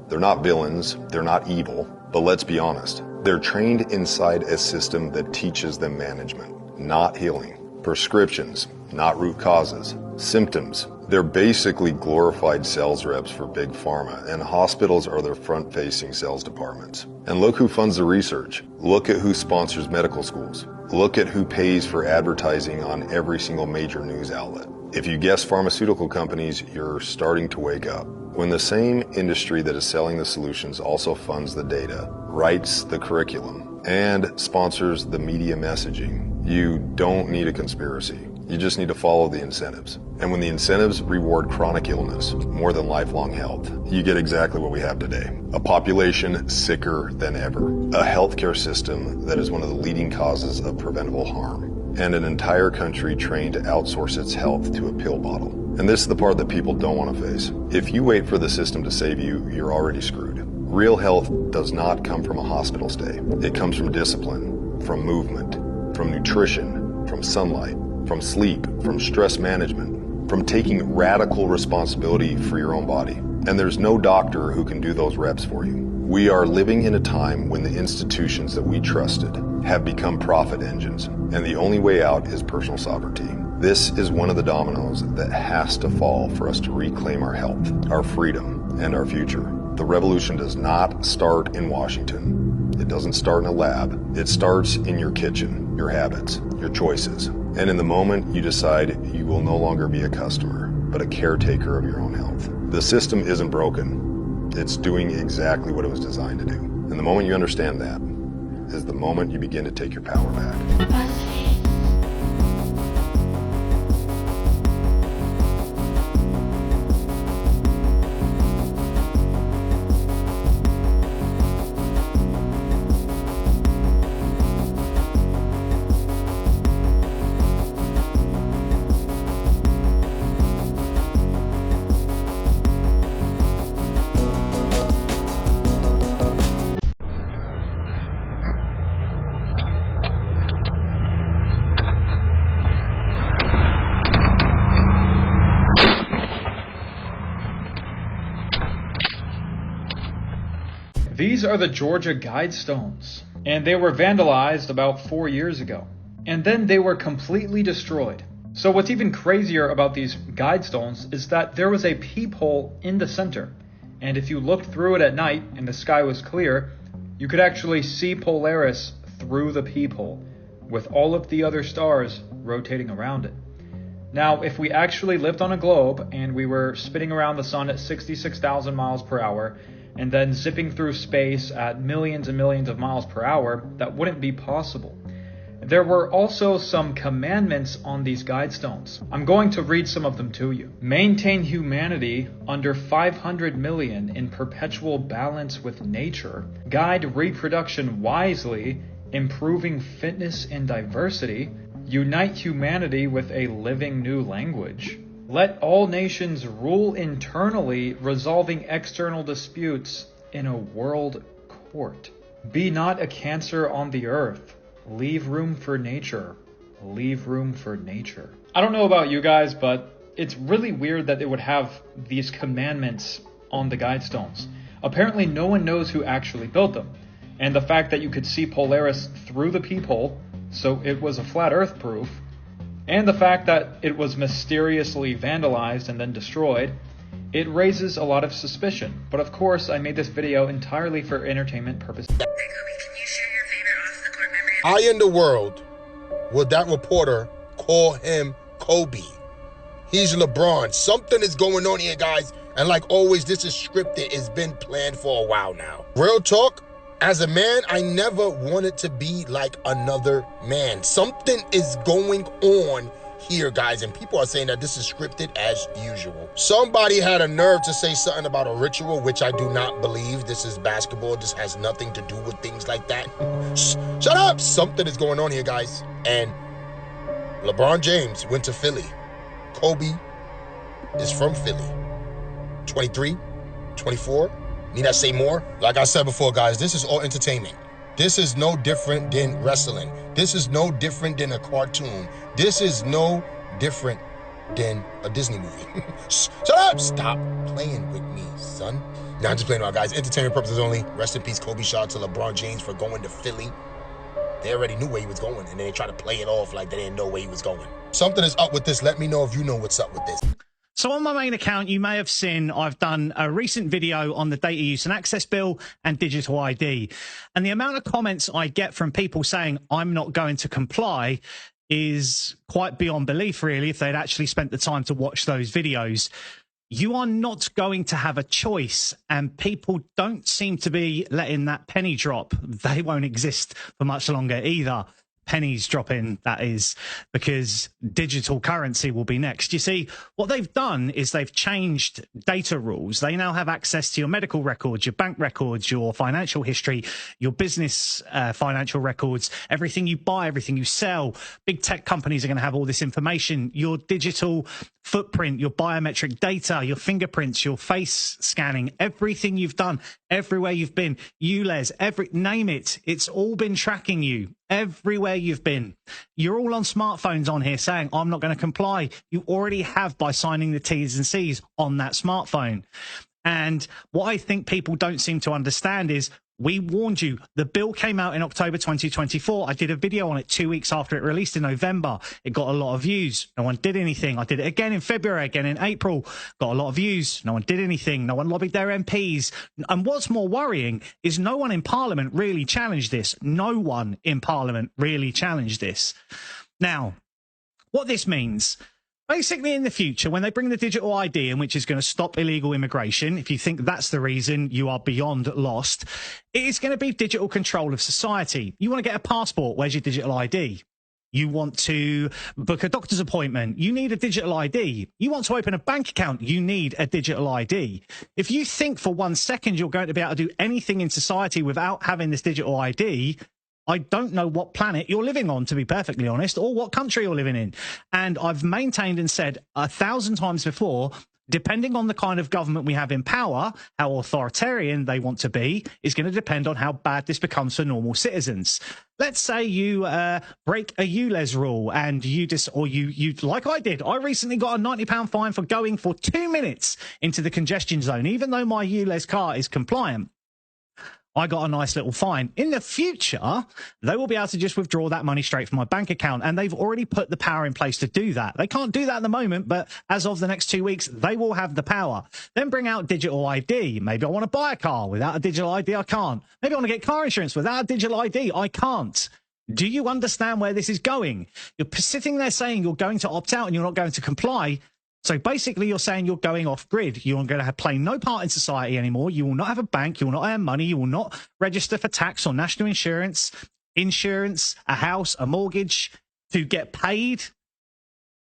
[SPEAKER 2] They're not villains, they're not evil, but let's be honest. They're trained inside a system that teaches them management, not healing. Prescriptions, not root causes. Symptoms. They're basically glorified sales reps for big pharma, and hospitals are their front-facing sales departments. And look who funds the research. Look at who sponsors medical schools. Look at who pays for advertising on every single major news outlet. If you guess pharmaceutical companies, you're starting to wake up. When the same industry that is selling the solutions also funds the data, writes the curriculum, and sponsors the media messaging, you don't need a conspiracy. You just need to follow the incentives. And when the incentives reward chronic illness more than lifelong health, you get exactly what we have today. A population sicker than ever. A healthcare system that is one of the leading causes of preventable harm. And an entire country trained to outsource its health to a pill bottle. And this is the part that people don't want to face. If you wait for the system to save you, you're already screwed. Real health does not come from a hospital stay. It comes from discipline, from movement, from nutrition, from sunlight, from sleep, from stress management, from taking radical responsibility for your own body. And there's no doctor who can do those reps for you. We are living in a time when the institutions that we trusted have become profit engines, and the only way out is personal sovereignty. This is one of the dominoes that has to fall for us to reclaim our health, our freedom, and our future. The revolution does not start in Washington. It doesn't start in a lab. It starts in your kitchen, your habits, your choices. And in the moment you decide you will no longer be a customer, but a caretaker of your own health. The system isn't broken. It's doing exactly what it was designed to do. And the moment you understand that is the moment you begin to take your power back.
[SPEAKER 3] These are the Georgia Guidestones, and they were vandalized about 4 years ago, and then they were completely destroyed. So what's even crazier about these Guidestones is that there was a peephole in the center, and if you looked through it at night and the sky was clear, you could actually see Polaris through the peephole, with all of the other stars rotating around it. Now, if we actually lived on a globe and we were spinning around the sun at 66,000 miles per hour, and then zipping through space at millions and millions of miles per hour, that wouldn't be possible. There were also some commandments on these Guidestones. I'm going to read some of them to you. Maintain humanity under 500 million in perpetual balance with nature. Guide reproduction wisely, improving fitness and diversity. Unite humanity with a living new language. Let all nations rule internally, resolving external disputes in a world court. Be not a cancer on the earth. Leave room for nature. Leave room for nature. I don't know about you guys, but it's really weird that they would have these commandments on the Guidestones. Apparently no one knows who actually built them. And the fact that you could see Polaris through the peephole, so it was a flat earth proof, and the fact that it was mysteriously vandalized and then destroyed, it raises a lot of suspicion. But of course, I made this video entirely for entertainment purposes.
[SPEAKER 4] How in the world would that reporter call him Kobe? He's LeBron. Something is going on here, guys. And like always, this is scripted. It's been planned for a while now. Real talk. As a man, I never wanted to be like another man. Something is going on here, guys, and people are saying that this is scripted as usual. Somebody had a nerve to say something about a ritual, which I do not believe. This is basketball. This has nothing to do with things like that. Shut up! Something is going on here, guys. And LeBron James went to Philly. Kobe is from Philly. 23, 24. Need I say more? Like I said before, guys, this is all entertainment. This is no different than wrestling. This is no different than a cartoon. This is no different than a Disney movie. Shut up! Stop playing with me, son. Nah, I'm just playing around, guys. Entertainment purposes only. Rest in peace, Kobe. Shout out to LeBron James for going to Philly. They already knew where he was going, and then they try to play it off like they didn't know where he was going. Something is up with this. Let me know if you know what's up with this.
[SPEAKER 6] So on my main account, you may have seen I've done a recent video on the Data Use and Access Bill and Digital ID. And the amount of comments I get from people saying I'm not going to comply is quite beyond belief, really, if they'd actually spent the time to watch those videos. You are not going to have a choice, and people don't seem to be letting that penny drop. They won't exist for much longer either. Pennies dropping, that is, because digital currency will be next. You see, what they've done is they've changed data rules. They now have access to your medical records, your bank records, your financial history, your business financial records, everything you buy, everything you sell. Big tech companies are going to have all this information, your digital footprint, your biometric data, your fingerprints, your face scanning, everything you've done, everywhere you've been, ULEZ, name it. It's all been tracking you. Everywhere you've been. You're all on smartphones on here saying, I'm not going to comply. You already have by signing the T's and C's on that smartphone. And what I think people don't seem to understand is We warned you. The bill came out in October 2024. I did a video on it 2 weeks after it released in November. It got a lot of views. No one did anything. I did it again in February, again in April. Got a lot of views. No one did anything. No one lobbied their MPs. And what's more worrying is no one in Parliament really challenged this. No one in Parliament really challenged this. Now, what this means... Basically, in the future, when they bring the digital ID in, which is going to stop illegal immigration, if you think that's the reason, you are beyond lost. It is going to be digital control of society. You want to get a passport, where's your digital ID? You want to book a doctor's appointment, you need a digital ID. You want to open a bank account, you need a digital ID. If you think for 1 second you're going to be able to do anything in society without having this digital ID, I don't know what planet you're living on, to be perfectly honest, or what country you're living in. And I've maintained and said 1,000 times before, depending on the kind of government we have in power, how authoritarian they want to be, is going to depend on how bad this becomes for normal citizens. Let's say you break a ULEZ rule and you like I did. I recently got a £90 fine for going for 2 minutes into the congestion zone, even though my ULEZ car is compliant. I got a nice little fine. In the future, they will be able to just withdraw that money straight from my bank account, and they've already put the power in place to do that. They can't do that at the moment, but as of the next 2 weeks, they will have the power. Then bring out digital ID. Maybe I want to buy a car. Without a digital ID, I can't. Maybe I want to get car insurance. Without a digital ID, I can't. Do you understand where this is going? You're sitting there saying you're going to opt out and you're not going to comply. So basically, you're saying you're going off grid. You're going to play no part in society anymore. You will not have a bank. You will not earn money. You will not register for tax or national insurance, a house, a mortgage to get paid.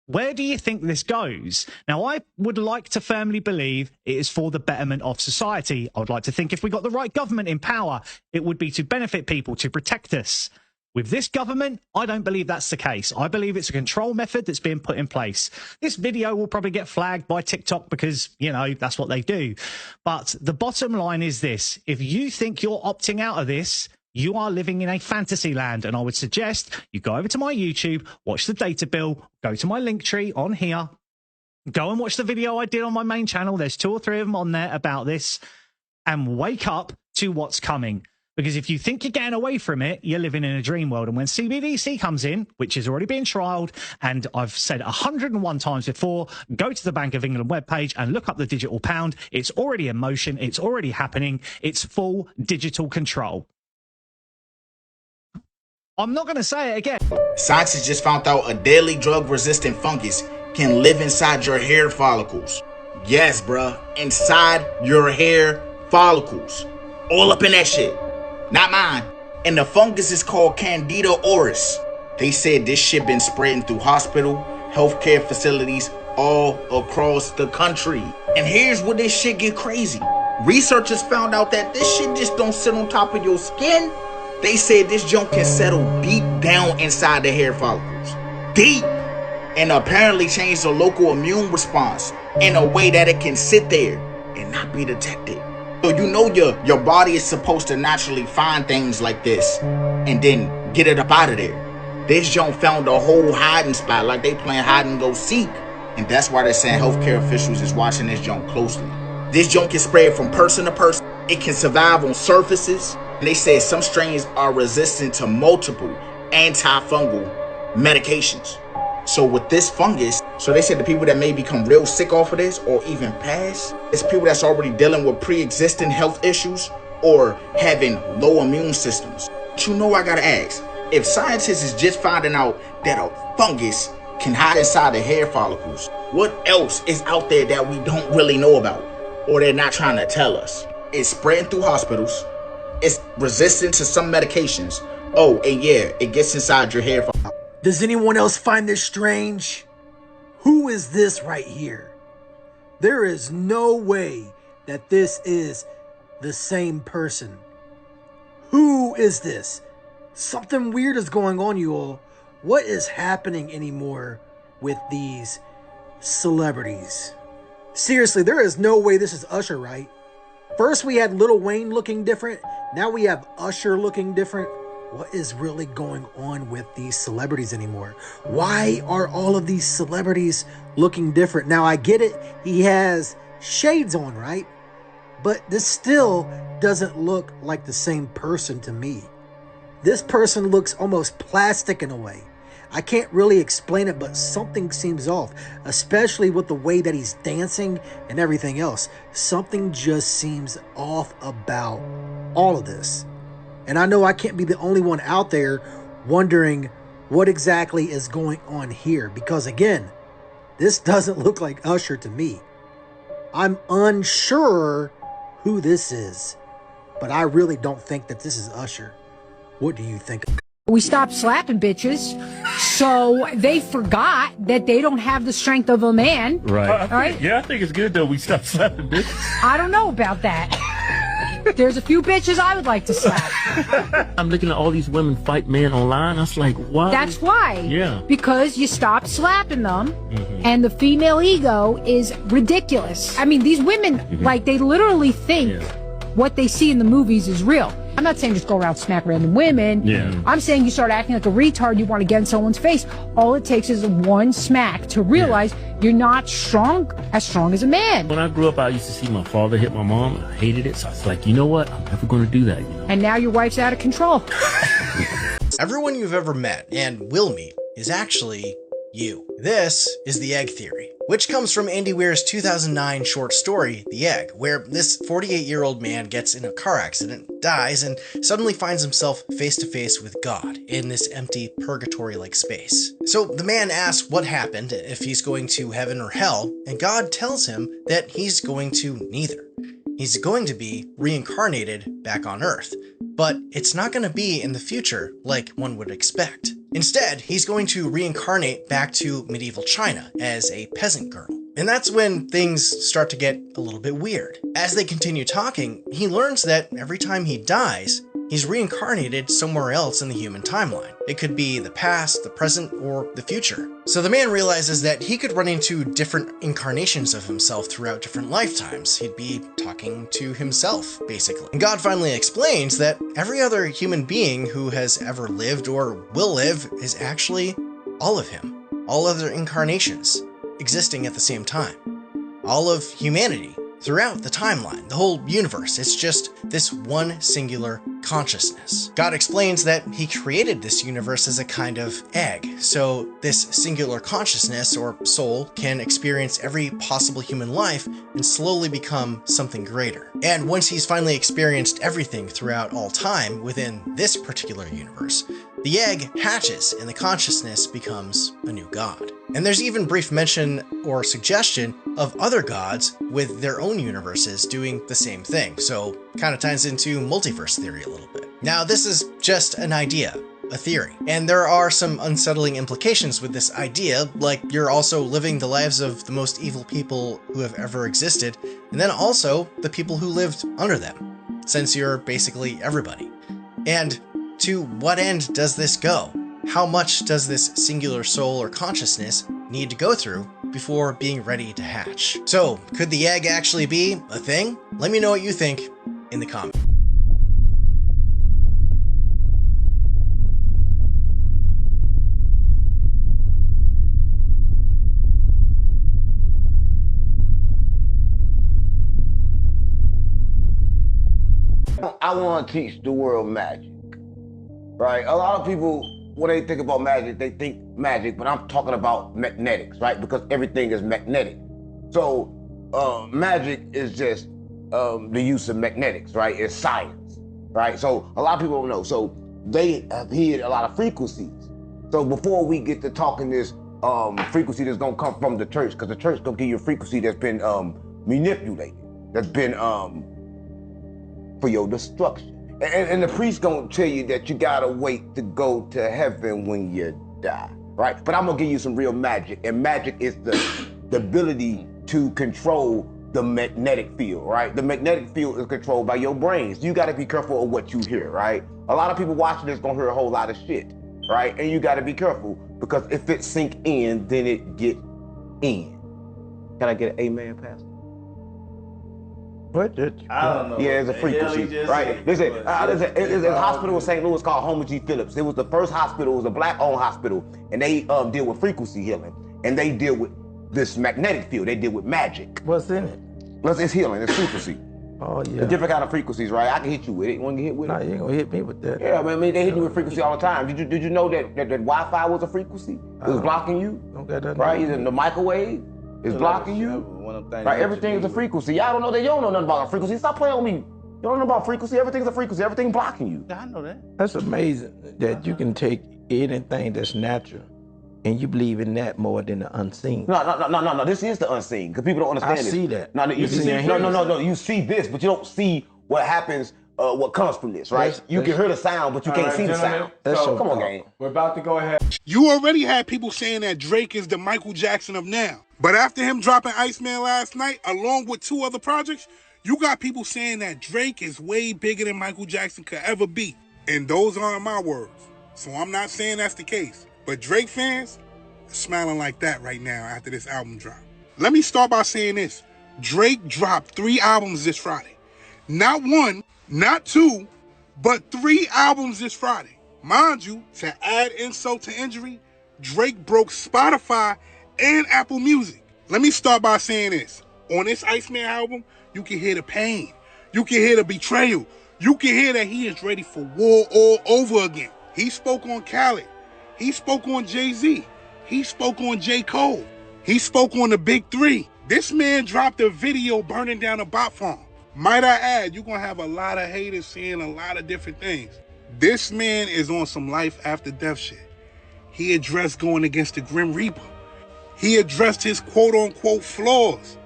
[SPEAKER 6] Where do you think this goes? Now, I would like to firmly believe it is for the betterment of society. I would like to think if we got the right government in power, it would be to benefit people, to protect us. With this government, I don't believe that's the case. I believe it's a control method that's being put in place. This video will probably get flagged by TikTok because, you know, that's what they do. But the bottom line is this. If you think you're opting out of this, you are living in a fantasy land. And I would suggest you go over to my YouTube, watch the data bill, go to my link tree on here, go and watch the video I did on my main channel. There's 2 or 3 of them on there about this, and wake up to what's coming. Because if you think you're getting away from it, you're living in a dream world. And when CBDC comes in, which is already being trialled, and I've said 101 times before, go to the Bank of England webpage and look up the digital pound. It's already in motion. It's already happening. It's full digital control. I'm not going to say it again.
[SPEAKER 5] Scientists just found out a deadly drug-resistant fungus can live inside your hair follicles. Yes, bruh. Inside your hair follicles. All up in that shit. Not mine. And the fungus is called Candida auris. They said this shit been spreading through hospital, healthcare facilities all across the country. And here's where this shit get crazy. Researchers found out that this shit just don't sit on top of your skin. They said this junk can settle deep down inside the hair follicles. Deep. And apparently change the local immune response in a way that it can sit there and not be detected. So you know your body is supposed to naturally find things like this and then get it up out of there. This junk found a whole hiding spot, like they playing hide and go seek. And that's why they're saying healthcare officials is watching this junk closely. This junk can spread from person to person. It can survive on surfaces. And they say some strains are resistant to multiple antifungal medications. So with this fungus, so they said the people that may become real sick off of this or even pass, it's people that's already dealing with pre-existing health issues or having low immune systems. But you know I gotta ask, if scientists is just finding out that a fungus can hide inside the hair follicles, what else is out there that we don't really know about or they're not trying to tell us? It's spreading through hospitals. It's resistant to some medications. Oh, and yeah, it gets inside your hair follicles.
[SPEAKER 10] Does anyone else find this strange? Who is this right here? There is no way that this is the same person. Who is this? Something weird is going on, you all. What is happening anymore with these celebrities? Seriously, there is no way this is Usher, right? First we had Lil Wayne looking different. Now we have Usher looking different. What is really going on with these celebrities anymore? Why are all of these celebrities looking different? Now, I get it. He has shades on, right? But this still doesn't look like the same person to me. This person looks almost plastic in a way. I can't really explain it, but something seems off, especially with the way that he's dancing and everything else. Something just seems off about all of this. And I know I can't be the only one out there wondering what exactly is going on here, because again, this doesn't look like Usher to me. I'm unsure who this is, but I really don't think that this is Usher. What do you think?
[SPEAKER 8] We stopped slapping bitches, so they forgot that they don't have the strength of a man.
[SPEAKER 22] Right. Yeah, I think it's good that we stopped slapping bitches.
[SPEAKER 8] I don't know about that. There's a few bitches I would like to slap.
[SPEAKER 22] I'm looking at all these women fight men online. I was like, why?
[SPEAKER 8] That's why.
[SPEAKER 22] Yeah.
[SPEAKER 8] Because you stopped slapping them, and the female ego is ridiculous. I mean, these women, like, they literally think what they see in the movies is real. I'm not saying just go around smack random women.
[SPEAKER 22] Yeah.
[SPEAKER 8] I'm saying you start acting like a retard, you want to get in someone's face. All it takes is one smack to realize you're not as strong as a man.
[SPEAKER 22] When I grew up, I used to see my father hit my mom. I hated it. So I was like, you know what? I'm never going to do that.
[SPEAKER 8] And now your wife's out of control.
[SPEAKER 23] Everyone you've ever met and will meet is actually you. This is the egg theory, which comes from Andy Weir's 2009 short story, The Egg, where this 48-year-old man gets in a car accident, dies, and suddenly finds himself face to face with God in this empty purgatory-like space. So the man asks what happened, if he's going to heaven or hell, and God tells him that he's going to neither. He's going to be reincarnated back on Earth, but it's not going to be in the future like one would expect. Instead, he's going to reincarnate back to medieval China as a peasant girl. And that's when things start to get a little bit weird. As they continue talking, he learns that every time he dies, he's reincarnated somewhere else in the human timeline. It could be the past, the present, or the future. So the man realizes that he could run into different incarnations of himself throughout different lifetimes. He'd be talking to himself, basically. And God finally explains that every other human being who has ever lived or will live is actually all of him. All other incarnations existing at the same time. All of humanity throughout the timeline, the whole universe. It's just this one singular consciousness. God explains that he created this universe as a kind of egg, so this singular consciousness or soul can experience every possible human life and slowly become something greater. And once he's finally experienced everything throughout all time within this particular universe, the egg hatches and the consciousness becomes a new god. And there's even brief mention or suggestion of other gods with their own universes doing the same thing, so kind of ties into multiverse theory a little bit. Now, this is just an idea, a theory, and there are some unsettling implications with this idea, like you're also living the lives of the most evil people who have ever existed, and then also the people who lived under them, since you're basically everybody. And to what end does this go? How much does this singular soul or consciousness need to go through before being ready to hatch? So, could the egg actually be a thing? Let me know what you think in the comments.
[SPEAKER 24] I want to teach the world magic, right? A lot of people, when they think about magic, they think magic, but I'm talking about magnetics, right? Because everything is magnetic. So magic is just the use of magnetics, right? It's science, right? So a lot of people don't know. So they have hid a lot of frequencies. So before we get to talking this frequency that's gonna come from the church, because the church gonna give you a frequency that's been manipulated, that's been for your destruction. And the priest gonna tell you that you gotta wait to go to heaven when you die, right? But I'm gonna give you some real magic, and magic is the ability to control the magnetic field, right? The magnetic field is controlled by your brains. You gotta be careful of what you hear, right? A lot of people watching this gonna hear a whole lot of shit, right? And you gotta be careful, because if it sink in, then it get in. Can I get an amen, Pastor? What?
[SPEAKER 18] I don't know.
[SPEAKER 24] Yeah, it's a frequency, right? Listen, there's a hospital in St. Louis called Homer G. Phillips. It was the first hospital. It was a black-owned hospital, and they deal with frequency healing, and they deal with this magnetic field. They deal with magic. What's in it? It's healing. It's frequency. Oh yeah. The different kind of frequencies, right? I can hit you with it. You want to get hit with it?
[SPEAKER 7] Nah, you ain't gonna hit me with that.
[SPEAKER 24] Yeah, I mean they hit you with frequency all the time. Did you know that Wi-Fi was a frequency? It was blocking you.
[SPEAKER 7] Don't got that.
[SPEAKER 24] Right? The microwave is blocking you. Right? Everything is a frequency. Y'all don't know that. You don't know nothing about a frequency. Stop playing with me. You don't know about frequency. Everything's a frequency. Everything blocking you.
[SPEAKER 7] I know that. That's amazing that you can take anything that's natural and you believe in that more than the unseen.
[SPEAKER 24] No. This is the unseen because people don't understand it.
[SPEAKER 7] I see that.
[SPEAKER 24] No, you see. No. You see this, but you don't see what happens. What comes from this, right? You can hear the sound, but you can't see the sound. So come on, gang.
[SPEAKER 12] We're about to go ahead. You already had people saying that Drake is the Michael Jackson of now. But after him dropping Iceman last night, along with 2 other projects, you got people saying that Drake is way bigger than Michael Jackson could ever be. And those aren't my words. So I'm not saying that's the case. But Drake fans are smiling like that right now after this album drop. Let me start by saying this. Drake dropped 3 albums this Friday. Not 1, not 2, but 3 albums this Friday. Mind you, to add insult to injury, Drake broke Spotify and Apple Music. Let me start by saying this. On this Iceman album, you can hear the pain. You can hear the betrayal. You can hear that he is ready for war all over again. He spoke on Khaled. He spoke on Jay-Z. He spoke on J. Cole. He spoke on the Big 3. This man dropped a video burning down a bot farm. Might I add, you're going to have a lot of haters saying a lot of different things. This man is on some life after death shit. He addressed going against the Grim Reaper. He addressed his quote-unquote flaws.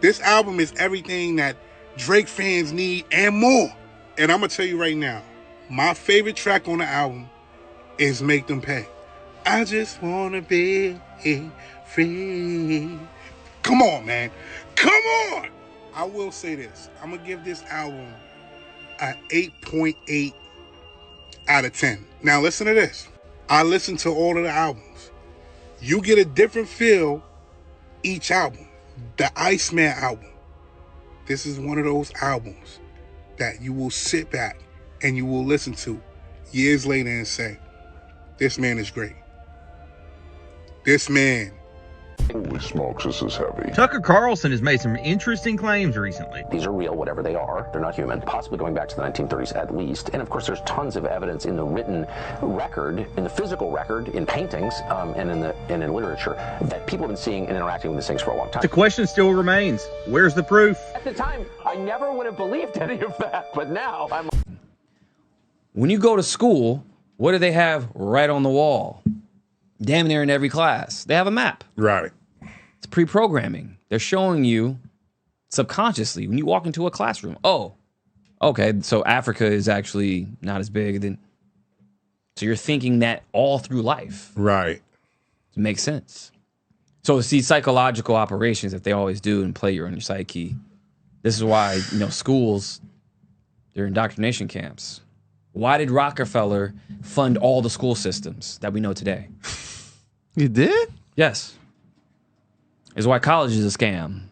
[SPEAKER 12] This album is everything that Drake fans need and more. And I'm going to tell you right now, my favorite track on the album is Make Them Pay. I just want to be free. Come on, man. Come on. I will say this. I'm going to give this album an 8.8 out of 10. Now listen to this. I listened to all of the albums. You get a different feel each album. The Iceman album. This is one of those albums that you will sit back and you will listen to years later and say, this man is great. This man.
[SPEAKER 9] Holy smokes, this is heavy.
[SPEAKER 11] Tucker Carlson has made some interesting claims recently.
[SPEAKER 15] These are real, whatever they are. They're not human, possibly going back to the 1930s at least. And of course, there's tons of evidence in the written record, in the physical record, in paintings, and in literature that people have been seeing and interacting with these things for a long time.
[SPEAKER 11] The question still remains, where's the proof?
[SPEAKER 15] At the time, I never would have believed any of that, but now I'm...
[SPEAKER 25] When you go to school, what do they have right on the wall? Damn near in every class. They have a map.
[SPEAKER 12] Right.
[SPEAKER 25] It's pre-programming. They're showing you subconsciously when you walk into a classroom. Oh, okay, so Africa is actually not as big. So you're thinking that all through life.
[SPEAKER 12] Right.
[SPEAKER 25] It makes sense. So it's these psychological operations that they always do and play on your psyche. This is why, schools, they're indoctrination camps. Why did Rockefeller fund all the school systems that we know today?
[SPEAKER 26] You did?
[SPEAKER 25] Yes. Is why college is a scam.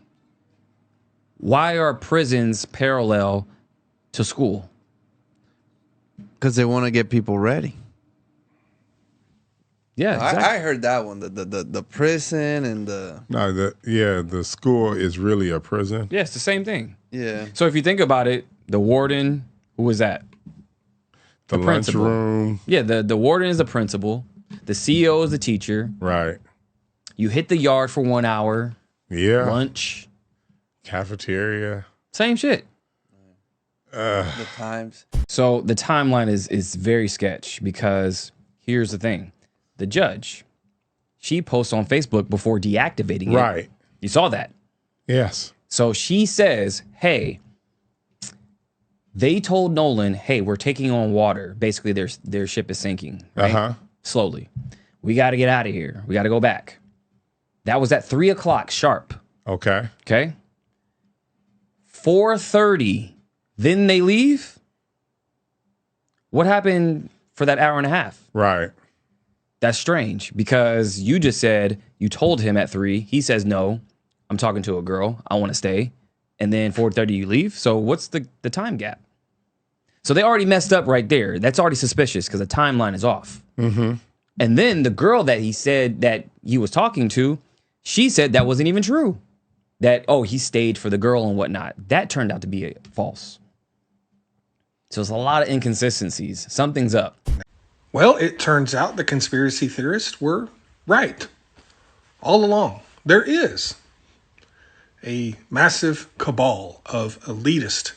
[SPEAKER 25] Why are prisons parallel to school?
[SPEAKER 26] Because they want to get people ready.
[SPEAKER 25] Yeah, exactly.
[SPEAKER 26] I heard that one. The prison and the...
[SPEAKER 27] No, the school is really a prison.
[SPEAKER 25] Yeah, it's the same thing.
[SPEAKER 26] Yeah.
[SPEAKER 25] So if you think about it, the warden, who was that?
[SPEAKER 27] The lunchroom.
[SPEAKER 25] Yeah, the warden is the principal. The CEO is the teacher.
[SPEAKER 27] Right.
[SPEAKER 25] You hit the yard for 1 hour.
[SPEAKER 27] Yeah.
[SPEAKER 25] Lunch.
[SPEAKER 27] Cafeteria.
[SPEAKER 25] Same shit.
[SPEAKER 26] The times.
[SPEAKER 25] So the timeline is very sketch because here's the thing. The judge, she posts on Facebook before deactivating it.
[SPEAKER 27] Right.
[SPEAKER 25] You saw that.
[SPEAKER 27] Yes.
[SPEAKER 25] So she says, hey, they told Nolan, hey, we're taking on water. Basically, their ship is sinking, right? Slowly. We got to get out of here. We got to go back. That was at 3 o'clock sharp.
[SPEAKER 27] Okay.
[SPEAKER 25] Okay. 4:30. Then they leave. What happened for that hour and a half?
[SPEAKER 27] Right.
[SPEAKER 25] That's strange because you just said you told him at 3. He says, no, I'm talking to a girl. I want to stay. And then 4:30 you leave. So what's the time gap? So they already messed up right there. That's already suspicious because the timeline is off.
[SPEAKER 27] Mm-hmm.
[SPEAKER 25] And then the girl that he said that he was talking to, she said that wasn't even true. that, oh, he stayed for the girl and whatnot. That turned out to be false. So it's a lot of inconsistencies. Something's up.
[SPEAKER 12] Well, it turns out the conspiracy theorists were right all along. There is a massive cabal of elitists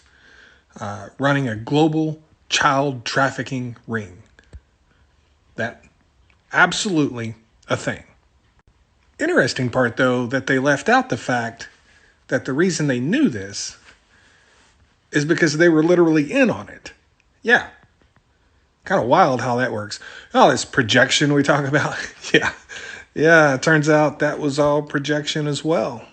[SPEAKER 12] running a global child trafficking ring. That absolutely a thing. Interesting part, though, that they left out the fact that the reason they knew this is because they were literally in on it. Yeah. Kind of wild how that works. Oh, this projection we talk about. Yeah, it turns out that was all projection as well.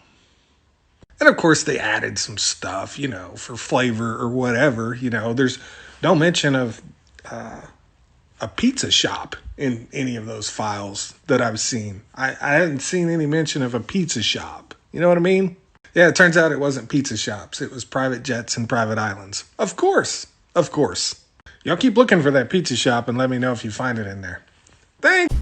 [SPEAKER 12] And of course they added some stuff, for flavor or whatever. There's no mention of a pizza shop in any of those files that I've seen. I hadn't seen any mention of a pizza shop. You know what I mean? Yeah, it turns out it wasn't pizza shops. It was private jets and private islands. Of course. Y'all keep looking for that pizza shop and let me know if you find it in there. Thanks.